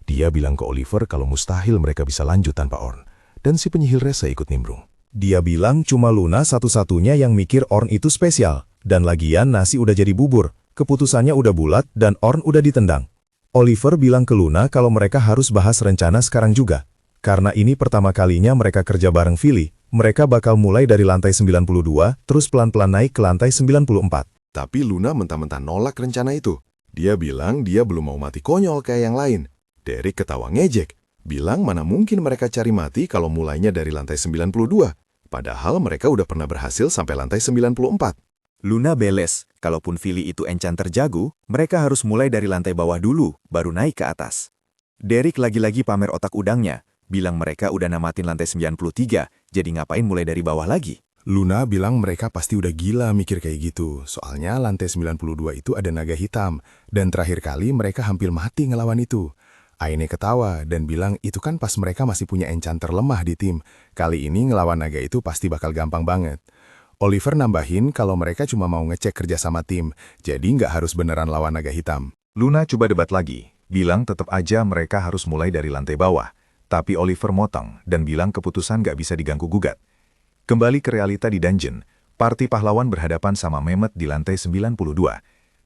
Dia bilang ke Oliver kalau mustahil mereka bisa lanjut tanpa Orn, dan si penyihir rese ikut nimbrung. Dia bilang cuma Luna satu-satunya yang mikir Orn itu spesial, dan lagian nasi udah jadi bubur, keputusannya udah bulat dan Orn udah ditendang. Oliver bilang ke Luna kalau mereka harus bahas rencana sekarang juga. Karena ini pertama kalinya mereka kerja bareng Philly, mereka bakal mulai dari lantai 92, terus pelan-pelan naik ke lantai 94. Tapi Luna mentah-mentah nolak rencana itu. Dia bilang dia belum mau mati konyol kayak yang lain. Derek ketawa ngejek, bilang mana mungkin mereka cari mati kalau mulainya dari lantai 92. Padahal mereka udah pernah berhasil sampai lantai 94. Luna beles, kalaupun Philly itu enchanter jago, mereka harus mulai dari lantai bawah dulu, baru naik ke atas. Derek lagi-lagi pamer otak udangnya, bilang mereka udah namatin lantai 93, jadi ngapain mulai dari bawah lagi? Luna bilang mereka pasti udah gila mikir kayak gitu, soalnya lantai 92 itu ada naga hitam, dan terakhir kali mereka hampir mati ngelawan itu. Aine ketawa dan bilang itu kan pas mereka masih punya enchanter lemah di tim, kali ini ngelawan naga itu pasti bakal gampang banget. Oliver nambahin kalau mereka cuma mau ngecek kerja sama tim, jadi nggak harus beneran lawan naga hitam. Luna coba debat lagi, bilang tetap aja mereka harus mulai dari lantai bawah. Tapi Oliver motong dan bilang keputusan nggak bisa diganggu-gugat. Kembali ke realita di dungeon, party pahlawan berhadapan sama Mehmet di lantai 92.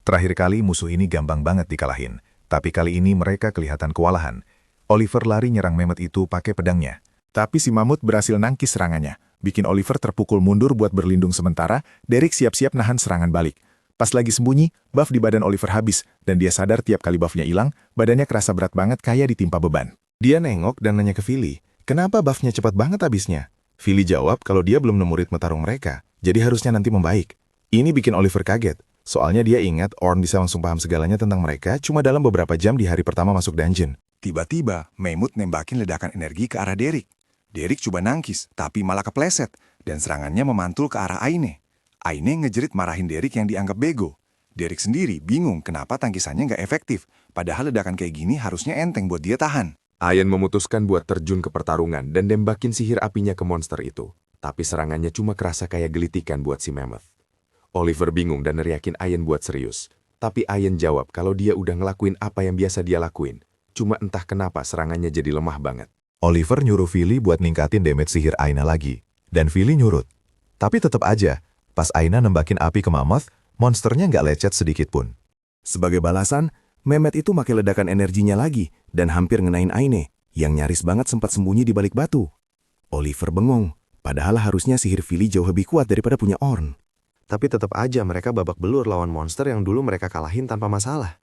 Terakhir kali musuh ini gampang banget dikalahin, tapi kali ini mereka kelihatan kewalahan. Oliver lari nyerang Mehmet itu pakai pedangnya. Tapi si mamut berhasil nangkis serangannya, bikin Oliver terpukul mundur buat berlindung sementara, Derek siap-siap nahan serangan balik. Pas lagi sembunyi, buff di badan Oliver habis, dan dia sadar tiap kali buffnya hilang, badannya kerasa berat banget kayak ditimpa beban. Dia nengok dan nanya ke Philly, kenapa buffnya cepat banget habisnya? Philly jawab kalau dia belum nemu ritme tarung mereka, jadi harusnya nanti membaik. Ini bikin Oliver kaget, soalnya dia ingat Orn bisa langsung paham segalanya tentang mereka cuma dalam beberapa jam di hari pertama masuk dungeon. Tiba-tiba, Mehmet nembakin ledakan energi ke arah Derek. Derek coba nangkis, tapi malah kepleset, dan serangannya memantul ke arah Aine. Aine ngejerit marahin Derek yang dianggap bego. Derek sendiri bingung kenapa tangkisannya nggak efektif, padahal ledakan kayak gini harusnya enteng buat dia tahan. Ayen memutuskan buat terjun ke pertarungan dan nembakin sihir apinya ke monster itu. Tapi serangannya cuma kerasa kayak gelitikan buat si Mammoth. Oliver bingung dan neriakin Ayen buat serius. Tapi Ayen jawab kalau dia udah ngelakuin apa yang biasa dia lakuin. Cuma entah kenapa serangannya jadi lemah banget. Oliver nyuruh Philly buat ningkatin damage sihir Aina lagi. Dan Philly nyurut. Tapi tetap aja, pas Aina nembakin api ke Mammoth, monsternya nggak lecet sedikit pun. Sebagai balasan, Mehmet itu pakai ledakan energinya lagi dan hampir ngenain Aine, yang nyaris banget sempat sembunyi di balik batu. Oliver bengong, padahal harusnya sihir Philly jauh lebih kuat daripada punya Orn. Tapi tetap aja mereka babak belur lawan monster yang dulu mereka kalahin tanpa masalah.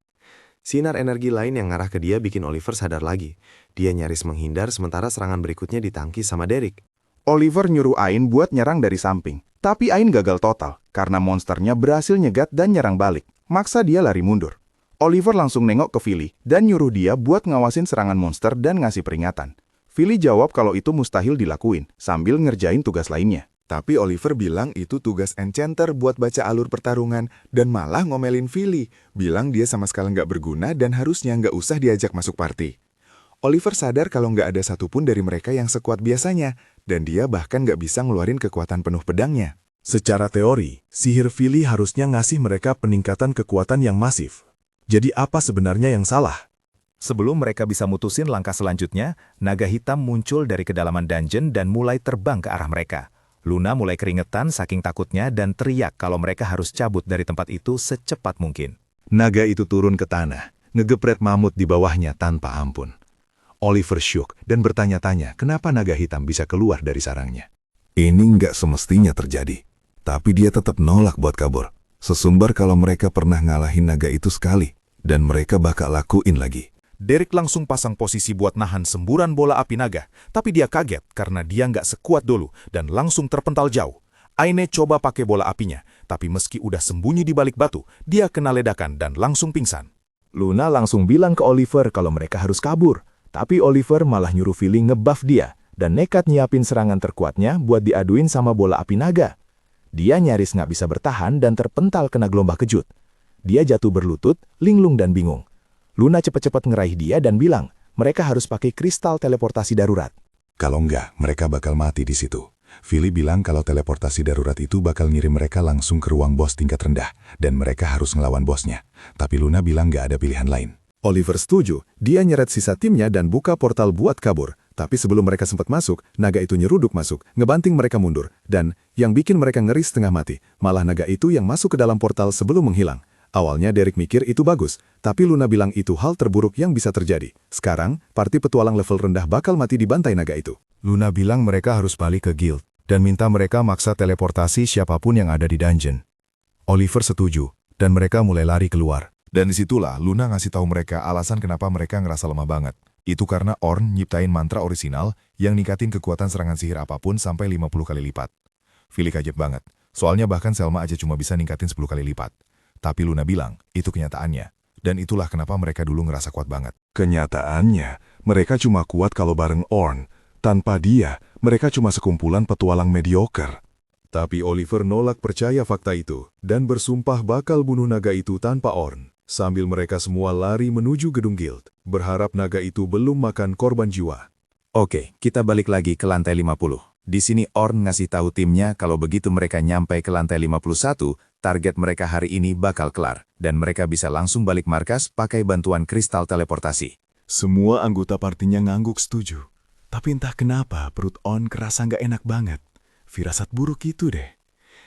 Sinar energi lain yang ngarah ke dia bikin Oliver sadar lagi. Dia nyaris menghindar sementara serangan berikutnya ditangkis sama Derek. Oliver nyuruh Ain buat nyerang dari samping, tapi Ain gagal total karena monsternya berhasil nyegat dan nyerang balik. Maksa dia lari mundur. Oliver langsung nengok ke Philly dan nyuruh dia buat ngawasin serangan monster dan ngasih peringatan. Philly jawab kalau itu mustahil dilakuin sambil ngerjain tugas lainnya. Tapi Oliver bilang itu tugas enchanter buat baca alur pertarungan dan malah ngomelin Philly. Bilang dia sama sekali nggak berguna dan harusnya nggak usah diajak masuk party. Oliver sadar kalau nggak ada satupun dari mereka yang sekuat biasanya dan dia bahkan nggak bisa ngeluarin kekuatan penuh pedangnya. Secara teori, sihir Philly harusnya ngasih mereka peningkatan kekuatan yang masif. Jadi apa sebenarnya yang salah? Sebelum mereka bisa mutusin langkah selanjutnya, naga hitam muncul dari kedalaman dungeon dan mulai terbang ke arah mereka. Luna mulai keringetan saking takutnya dan teriak kalau mereka harus cabut dari tempat itu secepat mungkin. Naga itu turun ke tanah, ngegepret mamut di bawahnya tanpa ampun. Oliver syok dan bertanya-tanya kenapa naga hitam bisa keluar dari sarangnya. Ini nggak semestinya terjadi, tapi dia tetap nolak buat kabur. Sesumbar kalau mereka pernah ngalahin naga itu sekali, dan mereka bakal lakuin lagi. Derek langsung pasang posisi buat nahan semburan bola api naga, tapi dia kaget karena dia nggak sekuat dulu dan langsung terpental jauh. Aine coba pakai bola apinya, tapi meski udah sembunyi di balik batu, dia kena ledakan dan langsung pingsan. Luna langsung bilang ke Oliver kalau mereka harus kabur, tapi Oliver malah nyuruh Philly ngebuff dia dan nekat nyiapin serangan terkuatnya buat diaduin sama bola api naga. Dia nyaris nggak bisa bertahan dan terpental kena gelombang kejut. Dia jatuh berlutut, linglung dan bingung. Luna cepat-cepat ngeraih dia dan bilang, mereka harus pakai kristal teleportasi darurat. Kalau enggak, mereka bakal mati di situ. Philly bilang kalau teleportasi darurat itu bakal ngirim mereka langsung ke ruang bos tingkat rendah, dan mereka harus ngelawan bosnya. Tapi Luna bilang nggak ada pilihan lain. Oliver setuju, dia nyeret sisa timnya dan buka portal buat kabur. Tapi sebelum mereka sempat masuk, naga itu nyeruduk masuk, ngebanting mereka mundur. Dan yang bikin mereka ngeri setengah mati, malah naga itu yang masuk ke dalam portal sebelum menghilang. Awalnya Derek mikir itu bagus, tapi Luna bilang itu hal terburuk yang bisa terjadi. Sekarang, parti petualang level rendah bakal mati dibantai naga itu. Luna bilang mereka harus balik ke guild, dan minta mereka maksa teleportasi siapapun yang ada di dungeon. Oliver setuju, dan mereka mulai lari keluar. Dan disitulah Luna ngasih tahu mereka alasan kenapa mereka ngerasa lemah banget. Itu karena Ornn nyiptain mantra orisinal yang ningkatin kekuatan serangan sihir apapun sampai 50 kali lipat. Philly kaget banget, soalnya bahkan Selma aja cuma bisa ningkatin 10 kali lipat. Tapi Luna bilang, itu kenyataannya. Dan itulah kenapa mereka dulu ngerasa kuat banget. Kenyataannya, mereka cuma kuat kalau bareng Ornn. Tanpa dia, mereka cuma sekumpulan petualang mediocre. Tapi Oliver nolak percaya fakta itu, dan bersumpah bakal bunuh naga itu tanpa Ornn. Sambil mereka semua lari menuju gedung guild, berharap naga itu belum makan korban jiwa. Oke, kita balik lagi ke lantai 50. Di sini Ornn ngasih tahu timnya kalau begitu mereka nyampe ke lantai 51, target mereka hari ini bakal kelar, dan mereka bisa langsung balik markas pakai bantuan kristal teleportasi. Semua anggota partinya ngangguk setuju. Tapi entah kenapa perut Ornn kerasa nggak enak banget. Firasat buruk itu deh.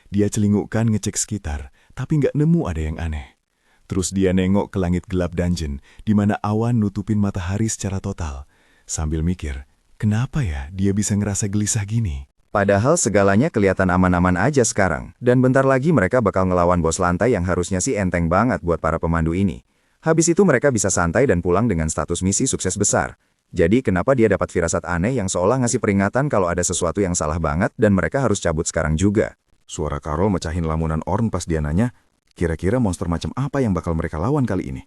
Dia celingukkan ngecek sekitar, tapi nggak nemu ada yang aneh. Terus dia nengok ke langit gelap dungeon, di mana awan nutupin matahari secara total. Sambil mikir, kenapa ya dia bisa ngerasa gelisah gini? Padahal segalanya kelihatan aman-aman aja sekarang. Dan bentar lagi mereka bakal ngelawan bos lantai yang harusnya sih enteng banget buat para pemandu ini. Habis itu mereka bisa santai dan pulang dengan status misi sukses besar. Jadi kenapa dia dapat firasat aneh yang seolah ngasih peringatan kalau ada sesuatu yang salah banget dan mereka harus cabut sekarang juga? Suara Carol mecahin lamunan Ornn pas dia nanya, kira-kira monster macam apa yang bakal mereka lawan kali ini?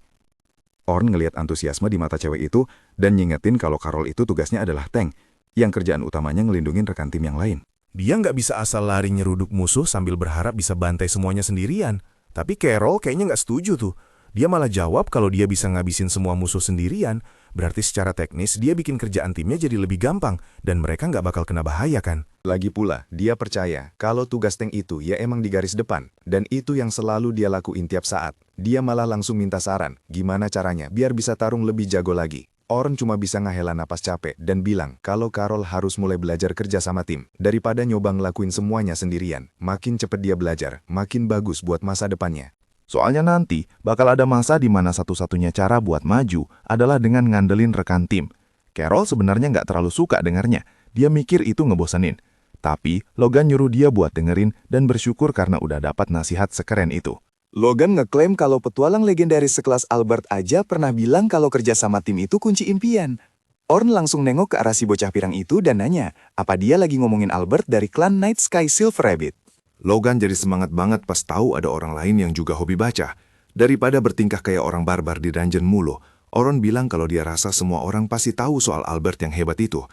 Ornn ngelihat antusiasme di mata cewek itu dan ngingetin kalau Carol itu tugasnya adalah tank, yang kerjaan utamanya ngelindungin rekan tim yang lain. Dia nggak bisa asal lari nyeruduk musuh sambil berharap bisa bantai semuanya sendirian. Tapi Carol kayaknya nggak setuju tuh. Dia malah jawab kalau dia bisa ngabisin semua musuh sendirian. Berarti secara teknis dia bikin kerjaan timnya jadi lebih gampang dan mereka nggak bakal kena bahaya kan? Lagi pula, dia percaya kalau tugas tank itu ya emang di garis depan, dan itu yang selalu dia lakuin tiap saat. Dia malah langsung minta saran, gimana caranya biar bisa tarung lebih jago lagi. Ornn cuma bisa ngahela napas capek dan bilang kalau Carol harus mulai belajar kerja sama tim, daripada nyoba ngelakuin semuanya sendirian. Makin cepet dia belajar, makin bagus buat masa depannya. Soalnya nanti bakal ada masa di mana satu-satunya cara buat maju adalah dengan ngandelin rekan tim. Carol sebenarnya nggak terlalu suka dengarnya, dia mikir itu ngebosenin. Tapi Logan nyuruh dia buat dengerin dan bersyukur karena udah dapat nasihat sekeren itu. Logan ngeklaim kalau petualang legendaris sekelas Albert aja pernah bilang kalau kerja sama tim itu kunci impian. Ornn langsung nengok ke arah si bocah pirang itu dan nanya, apa dia lagi ngomongin Albert dari klan Night Sky Silver Rabbit. Logan jadi semangat banget pas tahu ada orang lain yang juga hobi baca. Daripada bertingkah kayak orang barbar di dungeon mulu, Ornn bilang kalau dia rasa semua orang pasti tahu soal Albert yang hebat itu.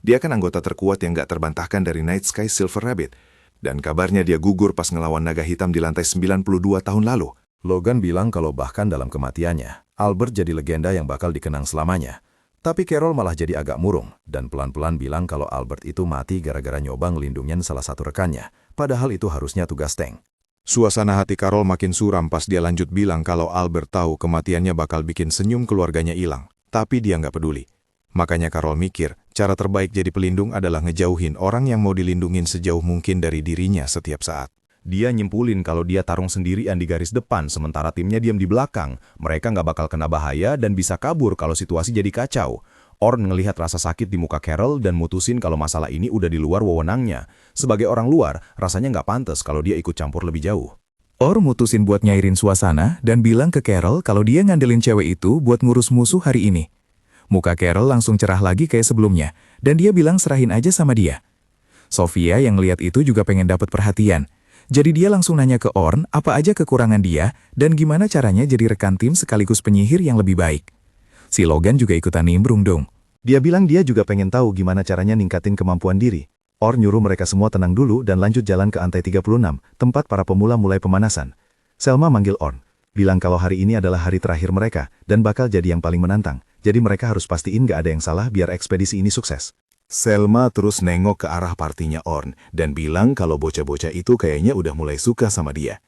Dia kan anggota terkuat yang gak terbantahkan dari Night Sky Silver Rabbit. Dan kabarnya dia gugur pas ngelawan naga hitam di lantai 92 tahun lalu. Logan bilang kalau bahkan dalam kematiannya, Albert jadi legenda yang bakal dikenang selamanya. Tapi Carol malah jadi agak murung, dan pelan-pelan bilang kalau Albert itu mati gara-gara nyoba ngelindungin salah satu rekannya, padahal itu harusnya tugas tank. Suasana hati Carol makin suram pas dia lanjut bilang kalau Albert tahu kematiannya bakal bikin senyum keluarganya hilang. Tapi dia nggak peduli. Makanya Carol mikir, cara terbaik jadi pelindung adalah ngejauhin orang yang mau dilindungin sejauh mungkin dari dirinya setiap saat. Dia nyimpulin kalau dia tarung sendirian di garis depan, sementara timnya diam di belakang. Mereka nggak bakal kena bahaya dan bisa kabur kalau situasi jadi kacau. Ornn ngelihat rasa sakit di muka Carol dan mutusin kalau masalah ini udah di luar wewenangnya. Sebagai orang luar, rasanya nggak pantas kalau dia ikut campur lebih jauh. Ornn mutusin buat nyairin suasana dan bilang ke Carol kalau dia ngandelin cewek itu buat ngurus musuh hari ini. Muka Carol langsung cerah lagi kayak sebelumnya, dan dia bilang serahin aja sama dia. Sofia yang lihat itu juga pengen dapat perhatian. Jadi dia langsung nanya ke Orn apa aja kekurangan dia dan gimana caranya jadi rekan tim sekaligus penyihir yang lebih baik. Si Logan juga ikutan nimbrung dong. Dia bilang dia juga pengen tahu gimana caranya ningkatin kemampuan diri. Orn nyuruh mereka semua tenang dulu dan lanjut jalan ke lantai 36, tempat para pemula mulai pemanasan. Selma manggil Orn, bilang kalau hari ini adalah hari terakhir mereka dan bakal jadi yang paling menantang. Jadi mereka harus pastiin gak ada yang salah biar ekspedisi ini sukses. Selma terus nengok ke arah partinya Orn dan bilang kalau bocah-bocah itu kayaknya udah mulai suka sama dia.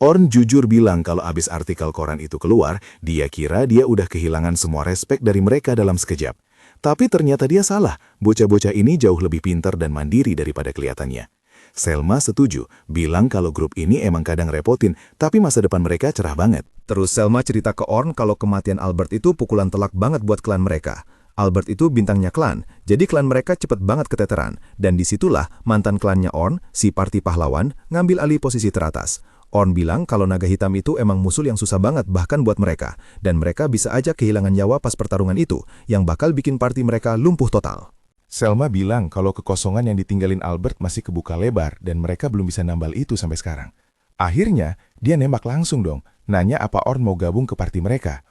Orn jujur bilang kalau abis artikel koran itu keluar, dia kira dia udah kehilangan semua respek dari mereka dalam sekejap. Tapi ternyata dia salah, bocah-bocah ini jauh lebih pintar dan mandiri daripada kelihatannya. Selma setuju, bilang kalau grup ini emang kadang repotin, tapi masa depan mereka cerah banget. Terus Selma cerita ke Orn kalau kematian Albert itu pukulan telak banget buat klan mereka. Albert itu bintangnya klan, jadi klan mereka cepet banget keteteran. Dan disitulah mantan klannya Orn, si Parti Pahlawan, ngambil alih posisi teratas. Orn bilang kalau naga hitam itu emang musuh yang susah banget bahkan buat mereka. Dan mereka bisa aja kehilangan nyawa pas pertarungan itu, yang bakal bikin parti mereka lumpuh total. Selma bilang kalau kekosongan yang ditinggalin Albert masih kebuka lebar dan mereka belum bisa nambal itu sampai sekarang. Akhirnya, dia nembak langsung dong, nanya apa Orn mau gabung ke parti mereka.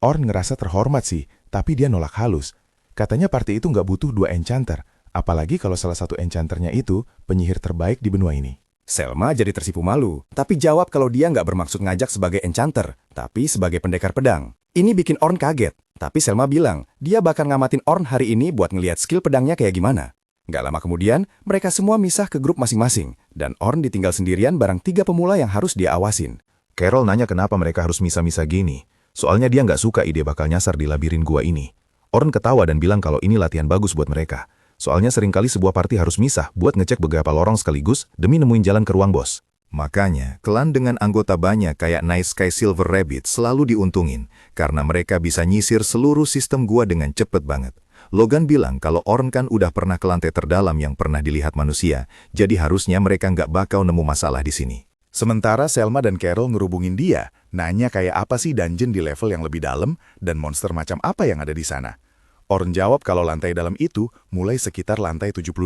Orn ngerasa terhormat sih, tapi dia nolak halus. Katanya parti itu nggak butuh 2 enchanter, apalagi kalau salah satu enchanternya itu penyihir terbaik di benua ini. Selma jadi tersipu malu, tapi jawab kalau dia nggak bermaksud ngajak sebagai enchanter, tapi sebagai pendekar pedang. Ini bikin Orn kaget, tapi Selma bilang dia bakal ngamatin Orn hari ini buat ngeliat skill pedangnya kayak gimana. Nggak lama kemudian, mereka semua misah ke grup masing-masing, dan Orn ditinggal sendirian bareng 3 pemula yang harus dia awasin. Carol nanya kenapa mereka harus misah-misah gini. Soalnya dia nggak suka ide bakal nyasar di labirin gua ini. Orn ketawa dan bilang kalau ini latihan bagus buat mereka. Soalnya seringkali sebuah party harus misah buat ngecek beberapa lorong sekaligus demi nemuin jalan ke ruang bos. Makanya, klan dengan anggota banyak kayak Night Sky Silver Rabbit selalu diuntungin, karena mereka bisa nyisir seluruh sistem gua dengan cepet banget. Logan bilang kalau Orn kan udah pernah ke lantai terdalam yang pernah dilihat manusia, jadi harusnya mereka nggak bakal nemu masalah di sini. Sementara Selma dan Carol ngerubungin dia, nanya kayak apa sih dungeon di level yang lebih dalam dan monster macam apa yang ada di sana. Orn jawab kalau lantai dalam itu mulai sekitar lantai 72.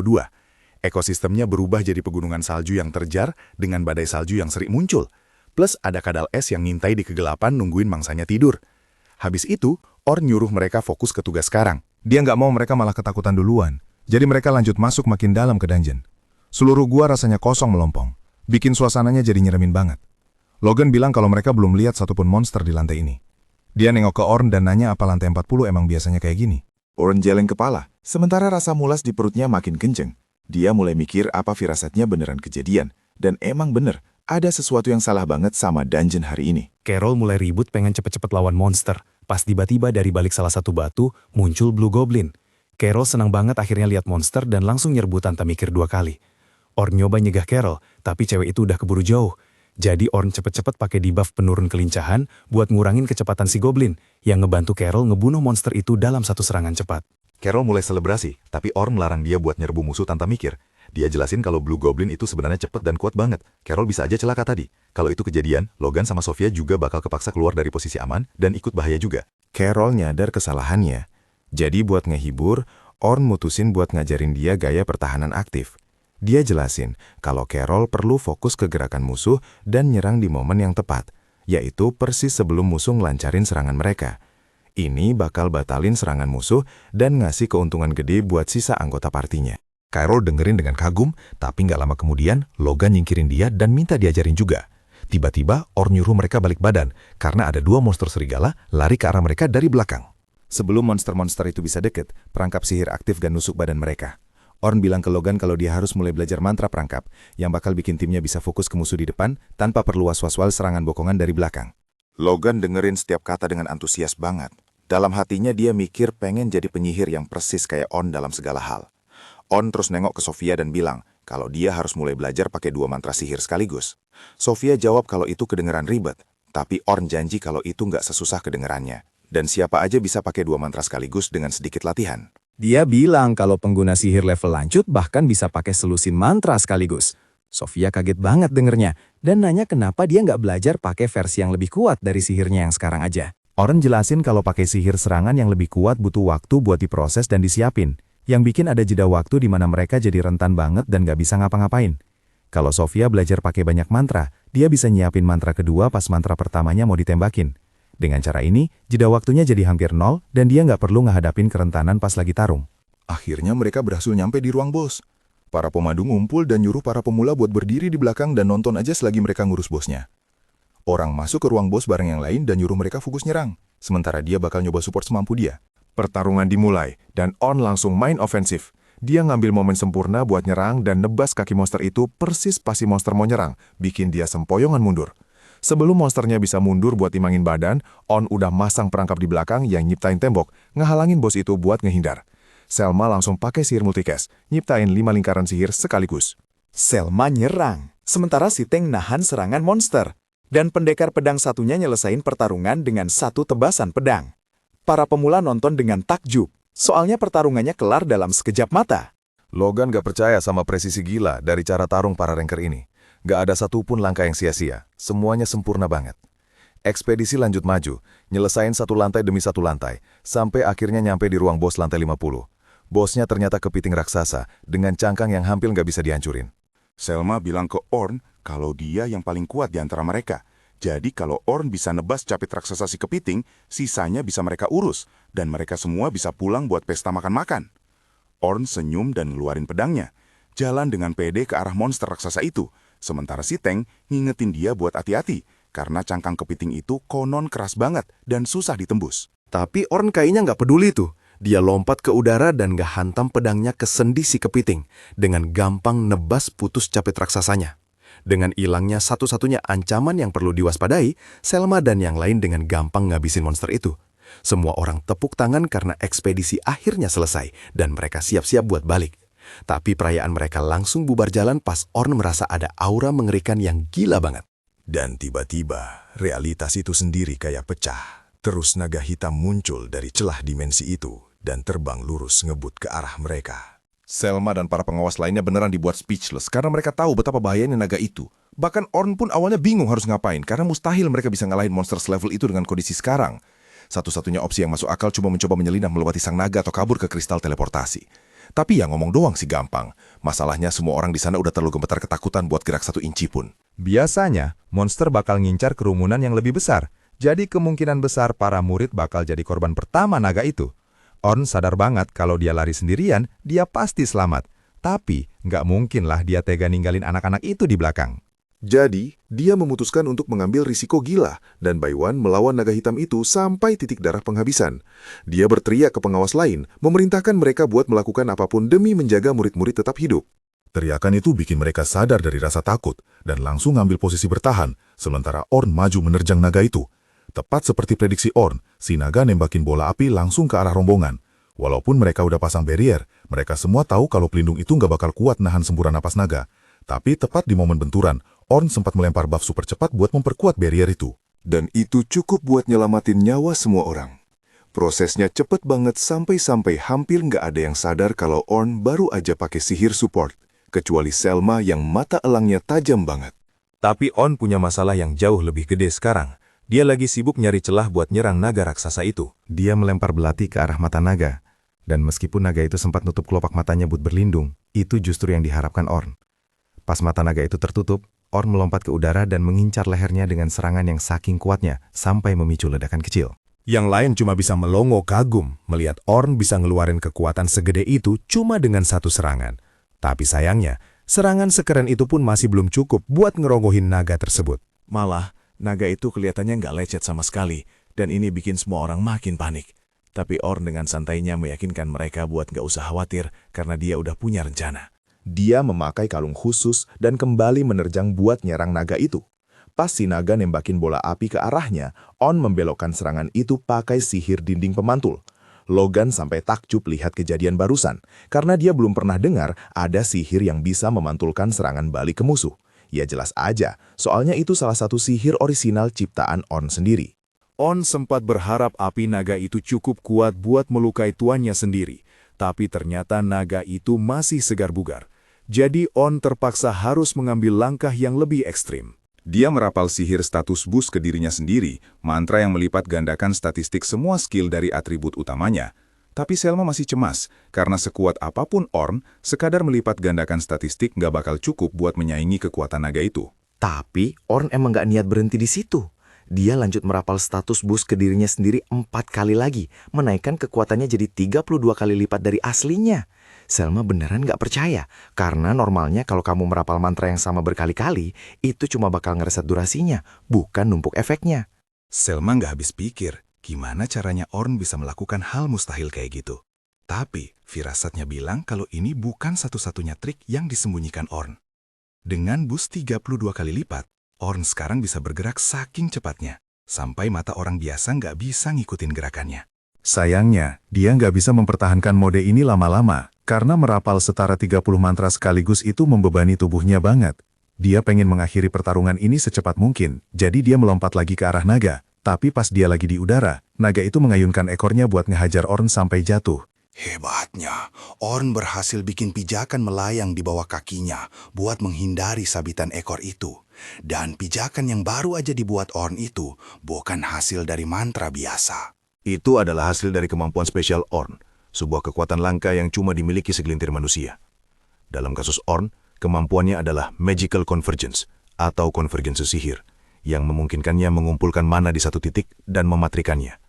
Ekosistemnya berubah jadi pegunungan salju yang terjar dengan badai salju yang sering muncul. Plus ada kadal es yang ngintai di kegelapan nungguin mangsanya tidur. Habis itu, Orn nyuruh mereka fokus ke tugas sekarang. Dia nggak mau mereka malah ketakutan duluan, jadi mereka lanjut masuk makin dalam ke dungeon. Seluruh gua rasanya kosong melompong. Bikin suasananya jadi nyeremin banget. Logan bilang kalau mereka belum lihat satupun monster di lantai ini. Dia nengok ke Orn dan nanya apa lantai 40 emang biasanya kayak gini. Orn geleng kepala, sementara rasa mulas di perutnya makin kenceng. Dia mulai mikir apa firasatnya beneran kejadian. Dan emang bener, ada sesuatu yang salah banget sama dungeon hari ini. Carol mulai ribut pengen cepet-cepet lawan monster. Pas tiba-tiba dari balik salah satu batu, muncul Blue Goblin. Carol senang banget akhirnya lihat monster dan langsung nyerbu tanpa mikir 2 kali. Orn nyoba nyegah Carol, tapi cewek itu udah keburu jauh. Jadi Orn cepet-cepet pakai debuff penurun kelincahan buat ngurangin kecepatan si Goblin, yang ngebantu Carol ngebunuh monster itu dalam satu serangan cepat. Carol mulai selebrasi, tapi Orn melarang dia buat nyerbu musuh tanpa mikir. Dia jelasin kalau Blue Goblin itu sebenarnya cepet dan kuat banget. Carol bisa aja celaka tadi. Kalau itu kejadian, Logan sama Sofia juga bakal kepaksa keluar dari posisi aman dan ikut bahaya juga. Carol nyadar kesalahannya. Jadi buat ngehibur, Orn mutusin buat ngajarin dia gaya pertahanan aktif. Dia jelasin kalau Carol perlu fokus ke gerakan musuh dan nyerang di momen yang tepat, yaitu persis sebelum musuh ngelancarin serangan mereka. Ini bakal batalin serangan musuh dan ngasih keuntungan gede buat sisa anggota partinya. Carol dengerin dengan kagum, tapi nggak lama kemudian Logan nyingkirin dia dan minta diajarin juga. Tiba-tiba Orn nyuruh mereka balik badan, karena ada 2 monster serigala lari ke arah mereka dari belakang. Sebelum monster-monster itu bisa deket, perangkap sihir aktif dan nusuk badan mereka. Orn bilang ke Logan kalau dia harus mulai belajar mantra perangkap, yang bakal bikin timnya bisa fokus ke musuh di depan tanpa perlu was-was serangan bokongan dari belakang. Logan dengerin setiap kata dengan antusias banget. Dalam hatinya dia mikir pengen jadi penyihir yang persis kayak Orn dalam segala hal. Orn terus nengok ke Sofia dan bilang kalau dia harus mulai belajar pakai 2 mantra sihir sekaligus. Sofia jawab kalau itu kedengeran ribet, tapi Orn janji kalau itu nggak sesusah kedengerannya. Dan siapa aja bisa pakai 2 mantra sekaligus dengan sedikit latihan. Dia bilang kalau pengguna sihir level lanjut bahkan bisa pakai selusin mantra sekaligus. Sofia kaget banget dengernya dan nanya kenapa dia nggak belajar pakai versi yang lebih kuat dari sihirnya yang sekarang aja. Orn jelasin kalau pakai sihir serangan yang lebih kuat butuh waktu buat diproses dan disiapin. yang bikin ada jeda waktu di mana mereka jadi rentan banget dan gak bisa ngapa-ngapain. Kalau Sofia belajar pakai banyak mantra, dia bisa nyiapin mantra kedua pas mantra pertamanya mau ditembakin. Dengan cara ini, jeda waktunya jadi hampir nol dan dia nggak perlu ngehadapin kerentanan pas lagi tarung. Akhirnya mereka berhasil nyampe di ruang bos. Para pemandu ngumpul dan nyuruh para pemula buat berdiri di belakang dan nonton aja selagi mereka ngurus bosnya. Orang masuk ke ruang bos bareng yang lain dan nyuruh mereka fokus nyerang, sementara dia bakal nyoba support semampu dia. Pertarungan dimulai, dan On langsung main ofensif. Dia ngambil momen sempurna buat nyerang dan nebas kaki monster itu persis pas si monster mau nyerang, bikin dia sempoyongan mundur. Sebelum monsternya bisa mundur buat timangin badan, On udah masang perangkap di belakang yang nyiptain tembok, ngehalangin bos itu buat ngehindar. Selma langsung pakai sihir multicast, nyiptain 5 lingkaran sihir sekaligus. Selma nyerang, sementara si Teng nahan serangan monster. Dan pendekar pedang satunya nyelesain pertarungan dengan satu tebasan pedang. Para pemula nonton dengan takjub, soalnya pertarungannya kelar dalam sekejap mata. Logan gak percaya sama presisi gila dari cara tarung para ranker ini. Gak ada satupun langkah yang sia-sia, semuanya sempurna banget. Ekspedisi lanjut maju, nyelesain satu lantai demi satu lantai, sampai akhirnya nyampe di ruang bos lantai 50. Bosnya ternyata kepiting raksasa, dengan cangkang yang hampir gak bisa dihancurin. Selma bilang ke Orn kalau dia yang paling kuat di antara mereka. Jadi kalau Orn bisa nebas capit raksasa si kepiting, sisanya bisa mereka urus, dan mereka semua bisa pulang buat pesta makan-makan. Orn senyum dan ngeluarin pedangnya, jalan dengan pede ke arah monster raksasa itu, sementara si Teng ngingetin dia buat hati-hati, karena cangkang kepiting itu konon keras banget dan susah ditembus. Tapi Orn kayaknya nggak peduli tuh. Dia lompat ke udara dan gak hantam pedangnya ke sendi si kepiting, dengan gampang nebas putus capit raksasanya. Dengan hilangnya satu-satunya ancaman yang perlu diwaspadai, Selma dan yang lain dengan gampang ngabisin monster itu. Semua orang tepuk tangan karena ekspedisi akhirnya selesai dan mereka siap-siap buat balik. Tapi perayaan mereka langsung bubar jalan pas Orn merasa ada aura mengerikan yang gila banget. Dan tiba-tiba, realitas itu sendiri kayak pecah. Terus naga hitam muncul dari celah dimensi itu dan terbang lurus ngebut ke arah mereka. Selma dan para pengawas lainnya beneran dibuat speechless karena mereka tahu betapa bahayanya naga itu. Bahkan Orn pun awalnya bingung harus ngapain karena mustahil mereka bisa ngalahin monster selevel itu dengan kondisi sekarang. Satu-satunya opsi yang masuk akal cuma mencoba menyelinap melewati sang naga atau kabur ke kristal teleportasi. Tapi ya ngomong doang sih gampang. Masalahnya semua orang di sana udah terlalu gemetar ketakutan buat gerak 1 inci pun. Biasanya, monster bakal ngincar kerumunan yang lebih besar. Jadi kemungkinan besar para murid bakal jadi korban pertama naga itu. Orn sadar banget kalau dia lari sendirian, dia pasti selamat. Tapi nggak mungkinlah dia tega ninggalin anak-anak itu di belakang. Jadi, dia memutuskan untuk mengambil risiko gila dan by one melawan naga hitam itu sampai titik darah penghabisan. Dia berteriak ke pengawas lain, memerintahkan mereka buat melakukan apapun demi menjaga murid-murid tetap hidup. Teriakan itu bikin mereka sadar dari rasa takut dan langsung ngambil posisi bertahan, sementara Orn maju menerjang naga itu. Tepat seperti prediksi Orn, si naga nembakin bola api langsung ke arah rombongan. Walaupun mereka udah pasang barrier, mereka semua tahu kalau pelindung itu nggak bakal kuat nahan semburan napas naga. Tapi tepat di momen benturan, Orn sempat melempar buff super cepat buat memperkuat barrier itu. Dan itu cukup buat nyelamatin nyawa semua orang. Prosesnya cepet banget sampai-sampai hampir nggak ada yang sadar kalau Orn baru aja pakai sihir support, kecuali Selma yang mata elangnya tajam banget. Tapi Orn punya masalah yang jauh lebih gede sekarang. Dia lagi sibuk nyari celah buat nyerang naga raksasa itu. Dia melempar belati ke arah mata naga. Dan meskipun naga itu sempat nutup kelopak matanya buat berlindung, itu justru yang diharapkan Orn. Pas mata naga itu tertutup, Orn melompat ke udara dan mengincar lehernya dengan serangan yang saking kuatnya sampai memicu ledakan kecil. Yang lain cuma bisa melongo kagum melihat Orn bisa ngeluarin kekuatan segede itu cuma dengan satu serangan. Tapi sayangnya, serangan sekeren itu pun masih belum cukup buat ngerogohin naga tersebut. Malah, naga itu kelihatannya nggak lecet sama sekali, dan ini bikin semua orang makin panik. Tapi Orn dengan santainya meyakinkan mereka buat nggak usah khawatir karena dia udah punya rencana. Dia memakai kalung khusus dan kembali menerjang buat nyerang naga itu. Pas si naga nembakin bola api ke arahnya, Orn membelokkan serangan itu pakai sihir dinding pemantul. Logan sampai takjub lihat kejadian barusan, karena dia belum pernah dengar ada sihir yang bisa memantulkan serangan balik ke musuh. Ya jelas aja, soalnya itu salah satu sihir orisinal ciptaan Orn sendiri. Orn sempat berharap api naga itu cukup kuat buat melukai tuannya sendiri, tapi ternyata naga itu masih segar bugar. Jadi Orn terpaksa harus mengambil langkah yang lebih ekstrim. Dia merapal sihir status boost ke dirinya sendiri, mantra yang melipat gandakan statistik semua skill dari atribut utamanya. Tapi Selma masih cemas, karena sekuat apapun Orn, sekadar melipat gandakan statistik nggak bakal cukup buat menyaingi kekuatan naga itu. Tapi Orn emang nggak niat berhenti di situ. Dia lanjut merapal status boost ke dirinya sendiri 4 kali lagi, menaikkan kekuatannya jadi 32 kali lipat dari aslinya. Selma beneran nggak percaya, karena normalnya kalau kamu merapal mantra yang sama berkali-kali, itu cuma bakal ngereset durasinya, bukan numpuk efeknya. Selma nggak habis pikir, gimana caranya Orn bisa melakukan hal mustahil kayak gitu. Tapi, firasatnya bilang kalau ini bukan satu-satunya trik yang disembunyikan Orn. Dengan boost 32 kali lipat, Orn sekarang bisa bergerak saking cepatnya, sampai mata orang biasa nggak bisa ngikutin gerakannya. Sayangnya, dia nggak bisa mempertahankan mode ini lama-lama, karena merapal setara 30 mantra sekaligus itu membebani tubuhnya banget. Dia pengen mengakhiri pertarungan ini secepat mungkin, jadi dia melompat lagi ke arah naga. Tapi pas dia lagi di udara, naga itu mengayunkan ekornya buat ngehajar Orn sampai jatuh. Hebatnya, Orn berhasil bikin pijakan melayang di bawah kakinya buat menghindari sabitan ekor itu. Dan pijakan yang baru aja dibuat Orn itu bukan hasil dari mantra biasa. Itu adalah hasil dari kemampuan spesial Orn, sebuah kekuatan langka yang cuma dimiliki segelintir manusia. Dalam kasus Orn, kemampuannya adalah Magical Convergence, atau konvergensi sihir, yang memungkinkannya mengumpulkan mana di satu titik dan mematrikannya.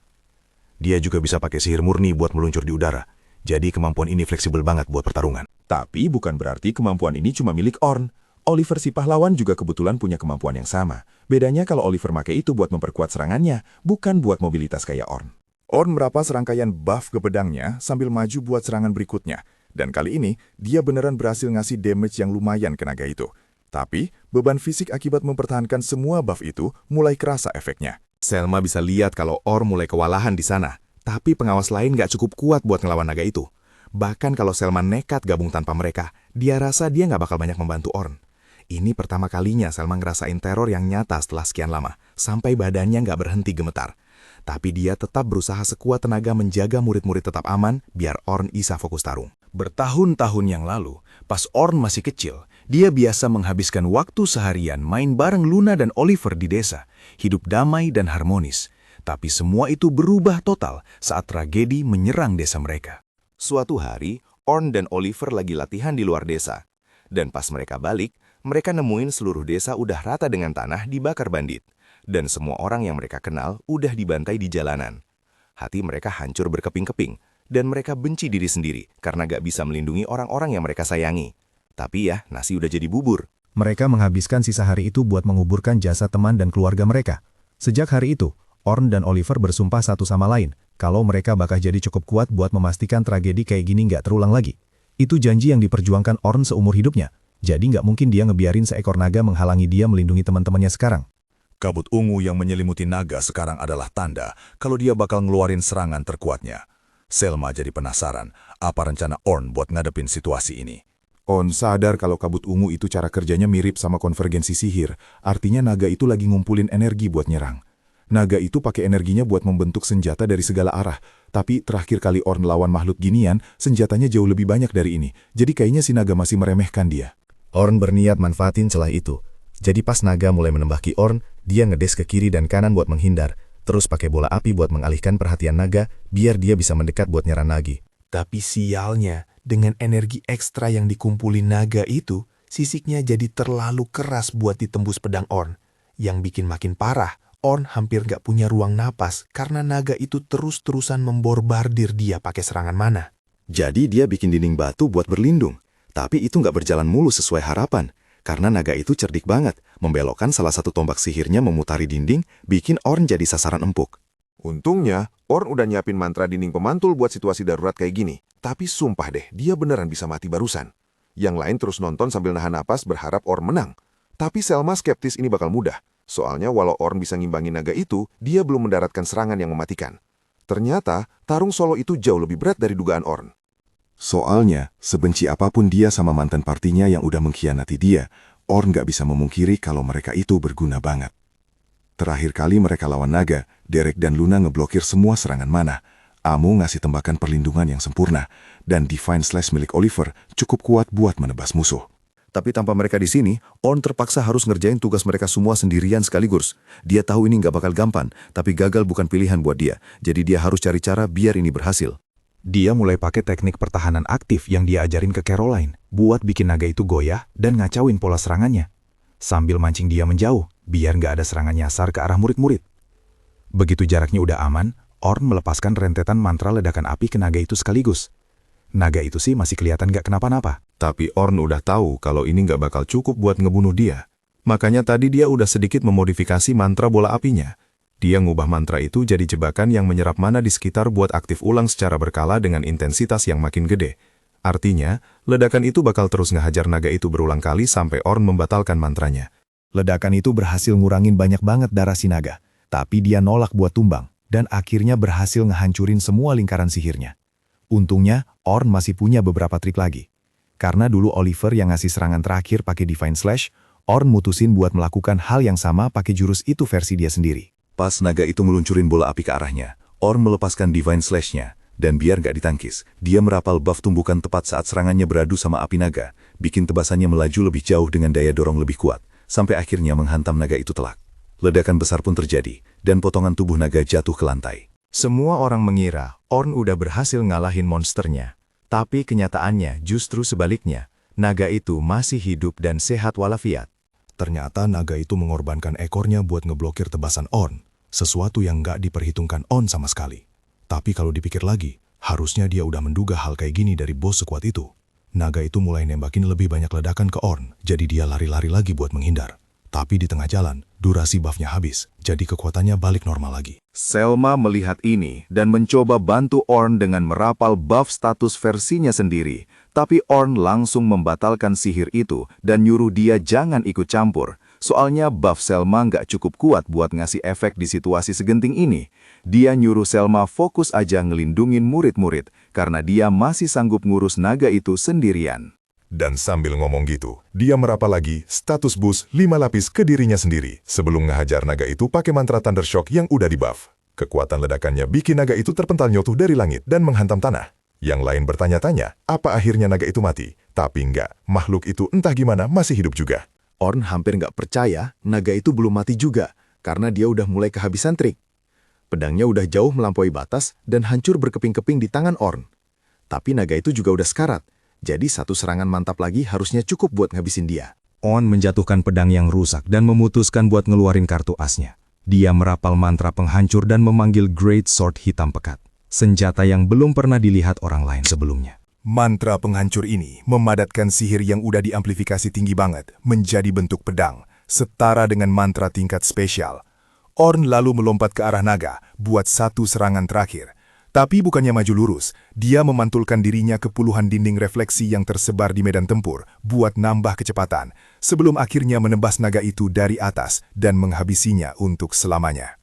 Dia juga bisa pakai sihir murni buat meluncur di udara, jadi kemampuan ini fleksibel banget buat pertarungan. Tapi bukan berarti kemampuan ini cuma milik Orn. Oliver si pahlawan juga kebetulan punya kemampuan yang sama. Bedanya kalau Oliver pakai itu buat memperkuat serangannya, bukan buat mobilitas kayak Orn. Orn merapas serangkaian buff ke pedangnya sambil maju buat serangan berikutnya. Dan kali ini, dia beneran berhasil ngasih damage yang lumayan ke naga itu. Tapi, beban fisik akibat mempertahankan semua buff itu mulai kerasa efeknya. Selma bisa lihat kalau Orn mulai kewalahan di sana, tapi pengawas lain nggak cukup kuat buat ngelawan naga itu. Bahkan kalau Selma nekat gabung tanpa mereka, dia rasa dia nggak bakal banyak membantu Orn. Ini pertama kalinya Selma ngerasain teror yang nyata setelah sekian lama, sampai badannya nggak berhenti gemetar. Tapi dia tetap berusaha sekuat tenaga menjaga murid-murid tetap aman, biar Orn bisa fokus tarung. Bertahun-tahun yang lalu, pas Orn masih kecil, dia biasa menghabiskan waktu seharian main bareng Luna dan Oliver di desa, hidup damai dan harmonis. Tapi semua itu berubah total saat tragedi menyerang desa mereka. Suatu hari, Orn dan Oliver lagi latihan di luar desa. Dan pas mereka balik, mereka nemuin seluruh desa udah rata dengan tanah dibakar bandit. Dan semua orang yang mereka kenal udah dibantai di jalanan. Hati mereka hancur berkeping-keping, dan mereka benci diri sendiri karena gak bisa melindungi orang-orang yang mereka sayangi. Tapi ya, nasi udah jadi bubur. Mereka menghabiskan sisa hari itu buat menguburkan jasad teman dan keluarga mereka. Sejak hari itu, Orn dan Oliver bersumpah satu sama lain kalau mereka bakal jadi cukup kuat buat memastikan tragedi kayak gini nggak terulang lagi. Itu janji yang diperjuangkan Orn seumur hidupnya, jadi nggak mungkin dia ngebiarin seekor naga menghalangi dia melindungi teman-temannya sekarang. Kabut ungu yang menyelimuti naga sekarang adalah tanda kalau dia bakal ngeluarin serangan terkuatnya. Selma jadi penasaran apa rencana Orn buat ngadepin situasi ini. Orn sadar kalau kabut ungu itu cara kerjanya mirip sama konvergensi sihir, artinya naga itu lagi ngumpulin energi buat nyerang. Naga itu pakai energinya buat membentuk senjata dari segala arah, tapi terakhir kali Orn lawan makhluk ginian, senjatanya jauh lebih banyak dari ini, jadi kayaknya si naga masih meremehkan dia. Orn berniat manfaatin celah itu. Jadi pas naga mulai menembaki Orn, dia ngedes ke kiri dan kanan buat menghindar, terus pakai bola api buat mengalihkan perhatian naga, biar dia bisa mendekat buat nyerang lagi. Tapi sialnya, dengan energi ekstra yang dikumpulin naga itu, sisiknya jadi terlalu keras buat ditembus pedang Orn. Yang bikin makin parah, Orn hampir gak punya ruang napas karena naga itu terus-terusan memborbardir dia pakai serangan mana. Jadi dia bikin dinding batu buat berlindung. Tapi itu nggak berjalan mulus sesuai harapan. Karena naga itu cerdik banget, membelokkan salah satu tombak sihirnya memutari dinding, bikin Orn jadi sasaran empuk. Untungnya, Orn udah nyiapin mantra dinding pemantul buat situasi darurat kayak gini. Tapi sumpah deh, dia beneran bisa mati barusan. Yang lain terus nonton sambil nahan napas berharap Orn menang. Tapi Selma skeptis ini bakal mudah. Soalnya walau Orn bisa ngimbangin naga itu, dia belum mendaratkan serangan yang mematikan. Ternyata, tarung solo itu jauh lebih berat dari dugaan Orn. Soalnya, sebenci apapun dia sama mantan partinya yang udah mengkhianati dia, Orn gak bisa memungkiri kalau mereka itu berguna banget. Terakhir kali mereka lawan naga, Derek dan Luna ngeblokir semua serangan mana. Amu ngasih tembakan perlindungan yang sempurna, dan Divine Slash milik Oliver cukup kuat buat menebas musuh. Tapi tanpa mereka di sini, Orn terpaksa harus ngerjain tugas mereka semua sendirian sekaligus. Dia tahu ini nggak bakal gampang, tapi gagal bukan pilihan buat dia. Jadi dia harus cari cara biar ini berhasil. Dia mulai pakai teknik pertahanan aktif yang dia ajarin ke Caroline, buat bikin naga itu goyah dan ngacauin pola serangannya. Sambil mancing dia menjauh, biar nggak ada serangan nyasar ke arah murid-murid. Begitu jaraknya udah aman, Orn melepaskan rentetan mantra ledakan api ke naga itu sekaligus. Naga itu sih masih kelihatan nggak kenapa-napa. Tapi Orn udah tahu kalau ini nggak bakal cukup buat ngebunuh dia. Makanya tadi dia udah sedikit memodifikasi mantra bola apinya. Dia ngubah mantra itu jadi jebakan yang menyerap mana di sekitar buat aktif ulang secara berkala dengan intensitas yang makin gede. Artinya, ledakan itu bakal terus ngehajar naga itu berulang kali sampai Orn membatalkan mantranya. Ledakan itu berhasil ngurangin banyak banget darah si naga. Tapi dia nolak buat tumbang, dan akhirnya berhasil ngehancurin semua lingkaran sihirnya. Untungnya, Orn masih punya beberapa trik lagi. Karena dulu Oliver yang ngasih serangan terakhir pakai Divine Slash, Orn mutusin buat melakukan hal yang sama pakai jurus itu versi dia sendiri. Pas naga itu meluncurin bola api ke arahnya, Orn melepaskan Divine Slash-nya, dan biar gak ditangkis, dia merapal buff tumbukan tepat saat serangannya beradu sama api naga, bikin tebasannya melaju lebih jauh dengan daya dorong lebih kuat, sampai akhirnya menghantam naga itu telak. Ledakan besar pun terjadi, dan potongan tubuh naga jatuh ke lantai. Semua orang mengira Orn udah berhasil ngalahin monsternya. Tapi kenyataannya justru sebaliknya, naga itu masih hidup dan sehat walafiat. Ternyata naga itu mengorbankan ekornya buat ngeblokir tebasan Orn, sesuatu yang nggak diperhitungkan Orn sama sekali. Tapi kalau dipikir lagi, harusnya dia udah menduga hal kayak gini dari bos sekuat itu. Naga itu mulai nembakin lebih banyak ledakan ke Orn, jadi dia lari-lari lagi buat menghindar. Tapi di tengah jalan, durasi buffnya habis, jadi kekuatannya balik normal lagi. Selma melihat ini dan mencoba bantu Orn dengan merapal buff status versinya sendiri. Tapi Orn langsung membatalkan sihir itu dan nyuruh dia jangan ikut campur. Soalnya buff Selma nggak cukup kuat buat ngasih efek di situasi segenting ini. Dia nyuruh Selma fokus aja ngelindungin murid-murid, karena dia masih sanggup ngurus naga itu sendirian. Dan sambil ngomong gitu, dia merapal lagi status boost 5 lapis ke dirinya sendiri sebelum ngehajar naga itu pakai mantra Thunder Shock yang udah dibuff. Kekuatan ledakannya bikin naga itu terpental nyotuh dari langit dan menghantam tanah. Yang lain bertanya-tanya, apa akhirnya naga itu mati? Tapi enggak, makhluk itu entah gimana masih hidup juga. Orn hampir nggak percaya naga itu belum mati juga, karena dia udah mulai kehabisan trik. Pedangnya udah jauh melampaui batas dan hancur berkeping-keping di tangan Orn. Tapi naga itu juga udah sekarat. Jadi satu serangan mantap lagi harusnya cukup buat ngabisin dia. Orn menjatuhkan pedang yang rusak dan memutuskan buat ngeluarin kartu asnya. Dia merapal mantra penghancur dan memanggil Great Sword hitam pekat. Senjata yang belum pernah dilihat orang lain sebelumnya. Mantra penghancur ini memadatkan sihir yang udah diamplifikasi tinggi banget menjadi bentuk pedang, setara dengan mantra tingkat spesial. Orn lalu melompat ke arah naga buat satu serangan terakhir. Tapi bukannya maju lurus, dia memantulkan dirinya ke puluhan dinding refleksi yang tersebar di medan tempur buat nambah kecepatan, sebelum akhirnya menebas naga itu dari atas dan menghabisinya untuk selamanya.